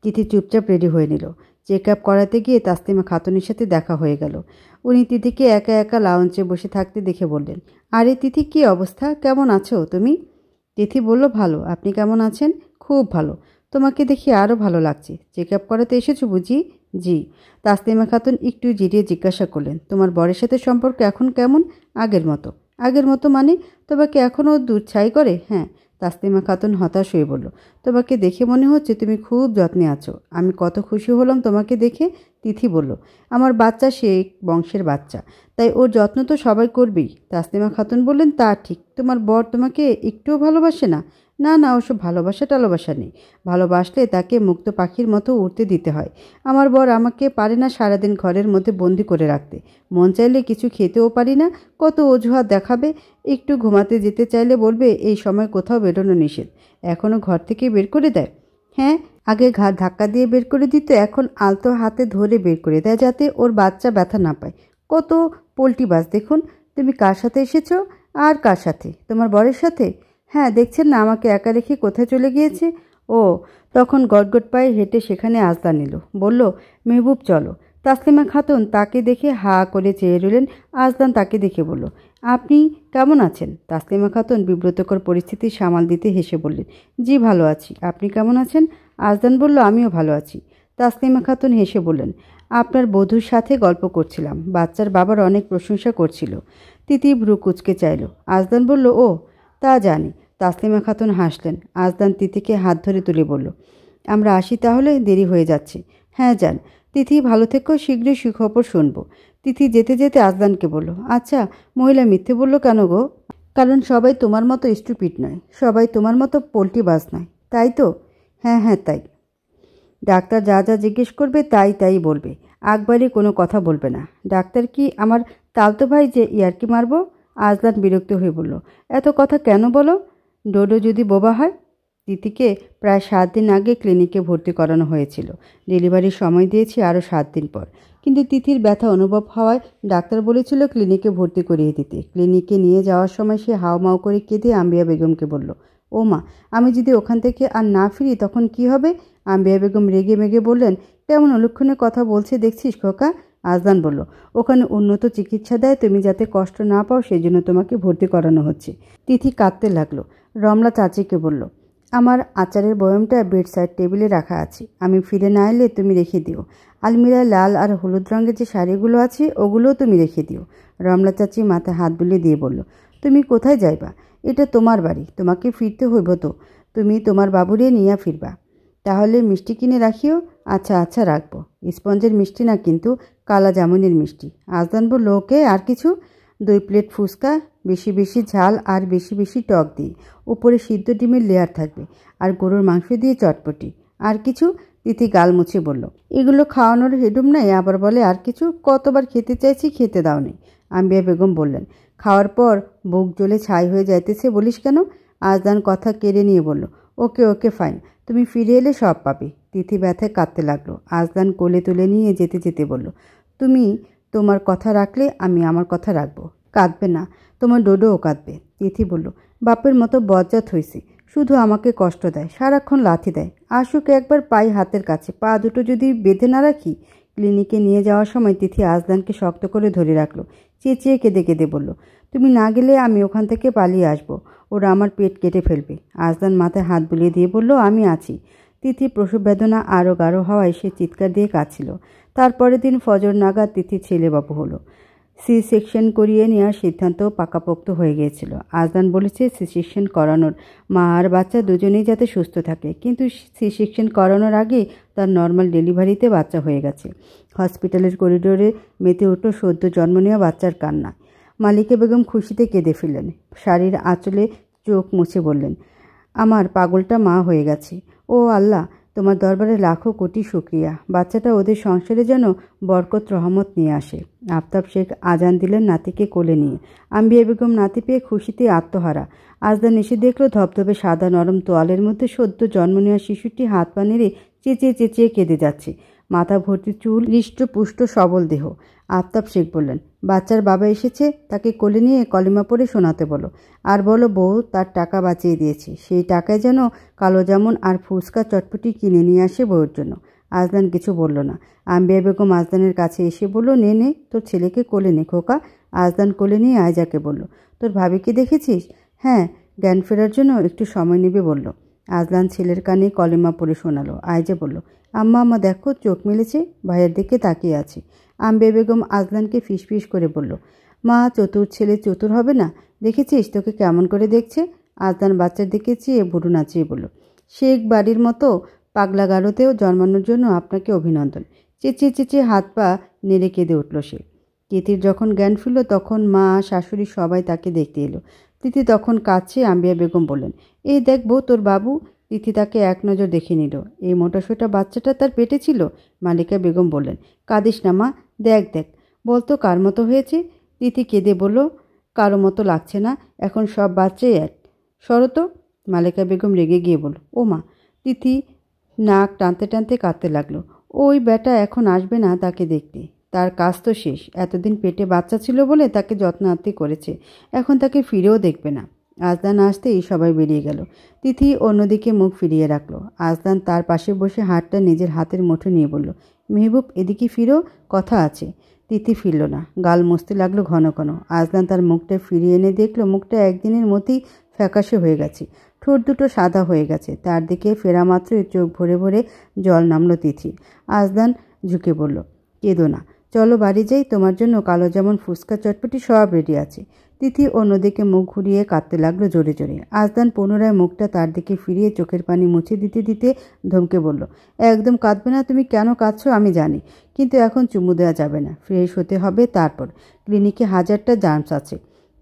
তিথি চুপচাপ রেডি হয়ে নিল। চেক আপ করাতে গিয়ে তাসলিমা খাতুনের সাথে দেখা হয়ে গেল। উনি তিথিকে একা একা লাউঞ্চে বসে থাকতে দেখে বললেন, আরে তিথি, কী অবস্থা, কেমন আছো তুমি? তিথি বলল, ভালো, আপনি কেমন আছেন? খুব ভালো, তোমাকে দেখি আরও ভালো লাগছে। চেক আপ করাতে এসেছো বুঝি? জি। তাসলিমা খাতুন একটু জিরিয়ে জিজ্ঞাসা করলেন, তোমার বরের সাথে সম্পর্ক এখন কেমন? আগের মতো। আগের মতো মানে? তোমাকে এখনও দুধ ছাই করে? হ্যাঁ। তাসলিমা খাতুন হতাশ হয়ে বলল, তোমাকে দেখে মনে হচ্ছে তুমি খুব যত্নে আছো। আমি কত খুশি হলাম তোমাকে দেখে। তিথি বলল, আমার বাচ্চা শেখ বংশের বাচ্চা, তাই ওর যত্ন তো সবাই করবেই। তাসলিমা খাতুন বললেন, তা ঠিক। তোমার বর তোমাকে একটুও ভালোবাসে না? না না, ওসব ভালোবাসা টালোবাসা নেই। ভালোবাসলে তাকে মুক্ত পাখির মতো উড়তে দিতে হয়। আমার বর আমাকে পারে না সারাদিন ঘরের মধ্যে বন্দি করে রাখতে। মন চাইলে কিছু খেতেও পারি না, কত অজুহাত দেখাবে। একটু ঘুমাতে যেতে চাইলে বলবে এই সময় কোথাও বেরোনো নিষেধ। এখনও ঘর থেকে বের করে দেয়? হ্যাঁ, আগে ঘাড় ধাক্কা দিয়ে বের করে দিত, এখন আলতো হাতে ধরে বের করে দেয় যাতে ওর বাচ্চা ব্যথা না পায়। কত পোল্টিবাজ দেখুন। তুমি কার সাথে এসেছো? আর কার সাথে? তোমার বরের সাথে? হ্যাঁ, দেখছেন না আমাকে একা রেখে কোথায় চলে গিয়েছে ও। তখন গটগট পায়ে হেঁটে সেখানে আজদা নিল, বলল, মেহবুব চলো। তাসলিমা খাতুন তাকে দেখে হা করে চেয়ে রইলেন। আজদান তাকে দেখে বলল, আপনি কেমন আছেন? তাসলিমা খাতুন বিব্রতকর পরিস্থিতি সামাল দিতে হেসে বললেন, জি ভালো আছি, আপনি কেমন আছেন? আজদান বলল, আমিও ভালো আছি। তাসলিমা খাতুন হেসে বললেন, আপনার বধূর সাথে গল্প করছিলাম, বাচ্চার বাবার অনেক প্রশংসা করছিল। তিথি ভ্রু কুচকে চাইল। আজদান বলল, ও তা জানি। তাসলিমা খাতুন হাসলেন। আজদান তিথিকে হাত ধরে তুলে বলল, আমরা আসি তাহলে, দেরি হয়ে যাচ্ছে। হ্যাঁ যান। তিথি ভালো থেকো, শীঘ্রই সুখবর শুনবো। তিথি যেতে যেতে আজলানকে বলল, আচ্ছা মহিলা মিথ্যে বলল কেন গো? কারণ সবাই তোমার মতো স্টুপিড নয়, সবাই তোমার মতো পোল্ট্রিবাজ নয়, তাই তো? হ্যাঁ হ্যাঁ তাই। ডাক্তার যা যা জিজ্ঞেস করবে তাই তাই বলবে, একবারই কোনো কথা বলবে না। ডাক্তার কি আমার তালতো ভাই যে ইয়ার্কি মারবো? আজলান বিরক্ত হয়ে বলল, এত কথা কেন বলো? ডোডো যদি বোবা হয়? তিথিকে প্রায় 7 দিন আগে ক্লিনিকে ভর্তি করানো হয়েছিল। ডেলিভারির সময় দিয়েছি আরও 7 দিন পর। কিন্তু তিথির ব্যথা অনুভব হওয়ায় ডাক্তার বলেছিল ক্লিনিকে ভর্তি করিয়ে দিতে। ক্লিনিকে নিয়ে যাওয়ার সময় সে হাউমাউ করে কেঁদে আম্বিয়া বেগমকে বলল, ও মা, আমি যদি ওখান থেকে আর না ফিরি তখন কি হবে? আম্বিয়া বেগম রেগে মেগে বললেন, কেমন অলক্ষণে কথা বলছে দেখছিস খোকা? আজলান বলল, ওখানে উন্নত চিকিৎসা দেয়, তুমি যাতে কষ্ট না পাও সেজন্য তোমাকে ভর্তি করানো হচ্ছে। তিথি কাঁদতে লাগলো। রমলা চাচিকে বলল, আমার আচারের বয়মটা বেড সাইড টেবিলে রাখা আছে, আমি ফিরে না এলে তুমি রেখে দিও। আলমিরায় লাল আর হলুদ রঙের যে শাড়িগুলো আছে ওগুলোও তুমি রেখে দিও। রমলা চাচি মাথায় হাত বুলিয়ে দিয়ে বলল, তুমি কোথায় যাইবা? এটা তোমার বাড়ি, তোমাকে ফিরতে হইব তো। তুমি তোমার বাবুরে নিয়ে ফিরবা। তাহলে মিষ্টি কিনে রাখিও। আচ্ছা আচ্ছা রাখবো। স্পঞ্জের মিষ্টি না কিন্তু, কালা জামুনের মিষ্টি। আজলান বলল, ওকে আর কিছু? 2 প্লেট ফুচকা, বেশি বেশি ঝাল আর বেশি বেশি টক দিই। উপরে সিদ্ধ ডিমের লেয়ার থাকবে, আর গরুর মাংস দিয়ে চটপটি। আর কিছু? তিথি গাল মুছে বলল, এগুলো খাওয়ানোর হেডুম নাই, আবার বলে আর কিছু। কতবার খেতে চাইছি, খেতে দাও নেই। আম্বিয়া বেগম বললেন, খাওয়ার পর বুক জ্বলে ছাই হয়ে যাইতেছে বলিস কেন? আজলান কথা কেড়ে নিয়ে বলল, ওকে ওকে ফাইন, তুমি ফিরে এলে সব পাবে। তিথি ব্যথায় কাঁদতে লাগলো। আজলান কোলে তুলে নিয়ে যেতে যেতে বলল, তুমি তোমার কথা রাখলে আমি আমার কথা রাখবো। কাঁদবে না, তোমার ডোডোও কাঁদবে। তিথি বলল, বাপের মতো বজ্জাত হয়েছে, শুধু আমাকে কষ্ট দেয়, সারাক্ষণ লাথি দেয়। আসুক একবার পাই হাতের কাছে, পা দুটো যদি বেঁধে না রাখি। ক্লিনিকে নিয়ে যাওয়ার সময় তিথি আজলানকে শক্ত করে ধরে রাখলো। চেঁচিয়ে কেঁদে কেঁদে বলল, তুমি না গেলে আমি ওখান থেকে পালিয়ে আসবো, ওরা আমার পেট কেটে ফেলবে। আজলান মাথায় হাত বুলিয়ে দিয়ে বলল, আমি আছি। তিথি প্রসব বেদনা আরও গাঢ় হওয়ায় সে চিৎকার দিয়ে কাঁদছিল। তারপরের দিন ফজর নাগাদ তিথি ছেলেবাবু হলো। সি সেকশন করিয়ে নেওয়ার সিদ্ধান্ত পাকাপোক্ত হয়ে গিয়েছিল। আজলান বলেছে সি সেকশন করানোর, মা আর বাচ্চা দুজনেই যাতে সুস্থ থাকে। কিন্তু সি সেকশন করানোর আগে তার নর্মাল ডেলিভারিতে বাচ্চা হয়ে গেছে। হসপিটালের করিডোরে মেতে উঠল সদ্য জন্ম নেওয়া বাচ্চার কান্না। মালিকা বেগম খুশিতে কেঁদে ফেললেন। শাড়ির আঁচলে চোখ মুছে বললেন, আমার পাগলটা মা হয়ে গেছে। ও আল্লাহ, তোমার দরবারে লাখো কোটি শুক্রিয়া। বাচ্চাটা ওদের সংসারে যেন বরকত রহমত নিয়ে আসে। আফতাব শেখ আজান দিলেন নাতিকে কোলে নিয়ে। আম্বিয়া বেগম নাতি পেয়ে খুশিতে আত্মহারা। আজদান এসে দেখল ধবধবে সাদা নরম তোয়ালের মধ্যে সদ্য জন্ম নেওয়া শিশুটি হাত পা নেড়ে চেঁচিয়ে চেঁচিয়ে কেঁদে যাচ্ছে। মাথা ভর্তি চুল, হৃষ্টপুষ্ট সবল দেহ। আফতাব শেখ বললেন, বাচ্চার বাবা এসেছে, তাকে কোলে নিয়ে কলিমা পড়ে শোনাতে বলো। আর বলো বউ তার টাকা বাঁচিয়ে দিয়েছে, সেই টাকায় যেন কালো জামুন আর ফুচকা চটপটি কিনে নিয়ে আসে বউয়ের জন্য। আজলান কিছু বলল না। আম্বিয়া বেগম আজলানের কাছে এসে বলল, নে নে তোর ছেলেকে কোলে নে খোকা। আজলান কোলে নিয়ে আয়জাকে বলল, তোর ভাবিকে দেখেছিস? হ্যাঁ, জ্ঞান ফেরার জন্য একটু সময় নেবে বলল। আজলান ছেলের কানে কলেমা পড়ে শোনালো। আয়জা বলল, আম্মা আম্মা দেখো, চোখ মেলেছে, ভাইয়ের দিকে তাকিয়ে আছে। আম্বিয়া বেগম আজলানকে ফিসফিস করে বলল, মা চতুর ছেলে চতুর হবে না, দেখেছিস তোকে কেমন করে দেখছে? আজলান বাচ্চার দিকে চেয়ে ভুরু নাচিয়ে বলল, শেখ বাড়ির মতো পাগলা গারোতেও জন্মানোর জন্য আপনাকে অভিনন্দন। চেঁচিয়ে চেঁচিয়ে হাত পা নেড়ে কেঁদে উঠল সে। তিথির যখন জ্ঞান ফিরল তখন মা শাশুড়ি সবাই তাকে দেখতে এলো। তিথি তখন কাঁদছে। আম্বিয়া বেগম বললেন, এই দেখবো তোর বাবু। তিথি তাকে এক নজর দেখে নিল। এই মোটাসোটা বাচ্চাটা তার পেটে ছিল। মালিকা বেগম বললেন, কাঁদিস না মা, দেখ দেখ, বলতো কার মতো হয়েছে? তিথি কেঁদে বলল, কারো মতো লাগছে না, এখন সব বাচ্চাই এক। শরত। মালিকা বেগম রেগে গিয়ে বলল, ও মা। তিথি নাক টানতে টানতে কাঁদতে লাগলো। ওই বেটা এখন আসবে না তাকে দেখতে, তার কাজ তো শেষ। এতদিন পেটে বাচ্চা ছিল বলে তাকে যত্নার্থী করেছে, এখন তাকে ফিরেও দেখবে না। আজলান আসতেই সবাই বেরিয়ে গেল। তিথি অন্যদিকে মুখ ফিরিয়ে রাখলো। আজলান তার পাশে বসে হাতটা নিজের হাতের মুঠো নিয়ে বলল, মেহবুব এদিকে ফিরো, কথা আছে। তিথি ফিরল না, গাল মুছতে লাগলো ঘন ঘন। আজলান তার মুখটা ফিরিয়ে এনে দেখলো মুখটা একদিনের মধ্যেই ফ্যাকাশে হয়ে গেছে, ঠোঁট দুটো সাদা হয়ে গেছে। তার দিকে ফেরা মাত্রই চোখ ভরে ভরে জল নামলো তিথি। আজলান ঝুঁকে বলল, কেঁদো না, চলো বাড়ি যাই, তোমার জন্য কালো যেমন ফুচকা চটপটি সব রেডি আছে। তিথি অন্যদিকে মুখ ঘুরিয়ে কাঁদতে লাগলো জোরে জোরে। আজদান পুনরায় মুখটা তার দিকে ফিরিয়ে চোখের পানি মুছে দিতে দিতে ধমকে বলল, একদম কাঁদবে না। তুমি কেন কাঁদছো আমি জানি, কিন্তু এখন চুমু দেওয়া যাবে না, ফ্রেশ হতে হবে, তারপর ক্লিনিকে 1000টা জার্মস আছে।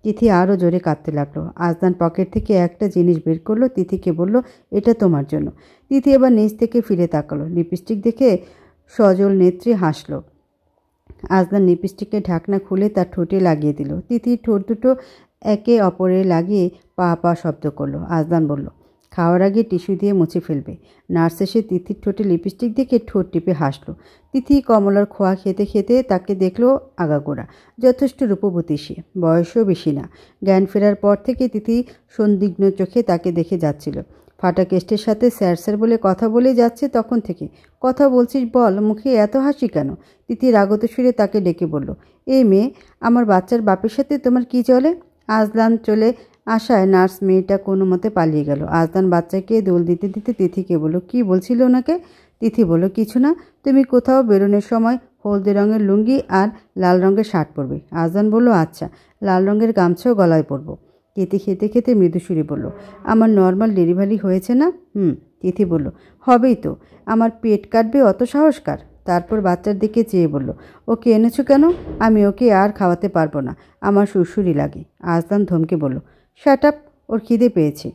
তিথি আরও জোরে কাঁদতে লাগলো। আজদান পকেট থেকে একটা জিনিস বের করলো, তিথিকে বলল, এটা তোমার জন্য। তিথি এবার নিচ থেকে ফিরে তাকালো, লিপস্টিক দেখে সজল নেত্রী হাসল। আজদান লিপস্টিকের ঢাকনা খুলে তার ঠোঁটে লাগিয়ে দিল। তিথির ঠোঁট দুটো একে অপরে লাগিয়ে পা পা শব্দ করলো। আজদান বলল, খাওয়ার আগে টিস্যু দিয়ে মুছে ফেলবে। নার্স এসে তিথির ঠোঁটে লিপস্টিক দেখে ঠোঁট টিপে হাসলো। তিথি কমলার খোয়া খেতে খেতে তাকে দেখলো আগাগোড়া। যথেষ্ট রূপবতী সে, বয়সও বেশি না। জ্ঞান ফেরার পর থেকে তিথি সন্দিগ্ধ চোখে তাকে দেখে যাচ্ছিল। ফাটা কেস্টের সাথে স্যার স্যার বলে কথা বলে যাচ্ছে তখন থেকে। কথা বলছিস বল, মুখে এত হাসি কেন? তিথি রাগত সুরে তাকে ডেকে বলল, এই মেয়ে, আমার বাচ্চার বাপের সাথে তোমার কি চলে? আজদান চলে আসায় নার্স মেয়েটা কোনো মতে পালিয়ে গেল। আজদান বাচ্চাকে দোল দিতে দিতে তিথিকে বলল, কি বলছিল ওনাকে? তিথি বলল, কিছু না, তুমি কোথাও বেরোনোর সময় হলদে রঙের লুঙ্গি আর লাল রঙের শার্ট পরবে। আজদান বলল, আচ্ছা, লাল রঙের গামছাও গলায় পরবো। তিথি খেতে খেতে মৃদুসুরে বলল, আমার নর্মাল ডেলিভারি হয়েছে না? তিথি বলল, হবেই তো, আমার পেট কাটবে অত সাহস কার? তারপর বাচ্চার দিকে চেয়ে বলল, ওকে এনেছো কেন? আমি ওকে আর খাওয়াতে পারবো না, আমার সুরসুরি লাগে। আজদান ধমকে বলল, শাট আপ, ওর খিদে পেয়েছে।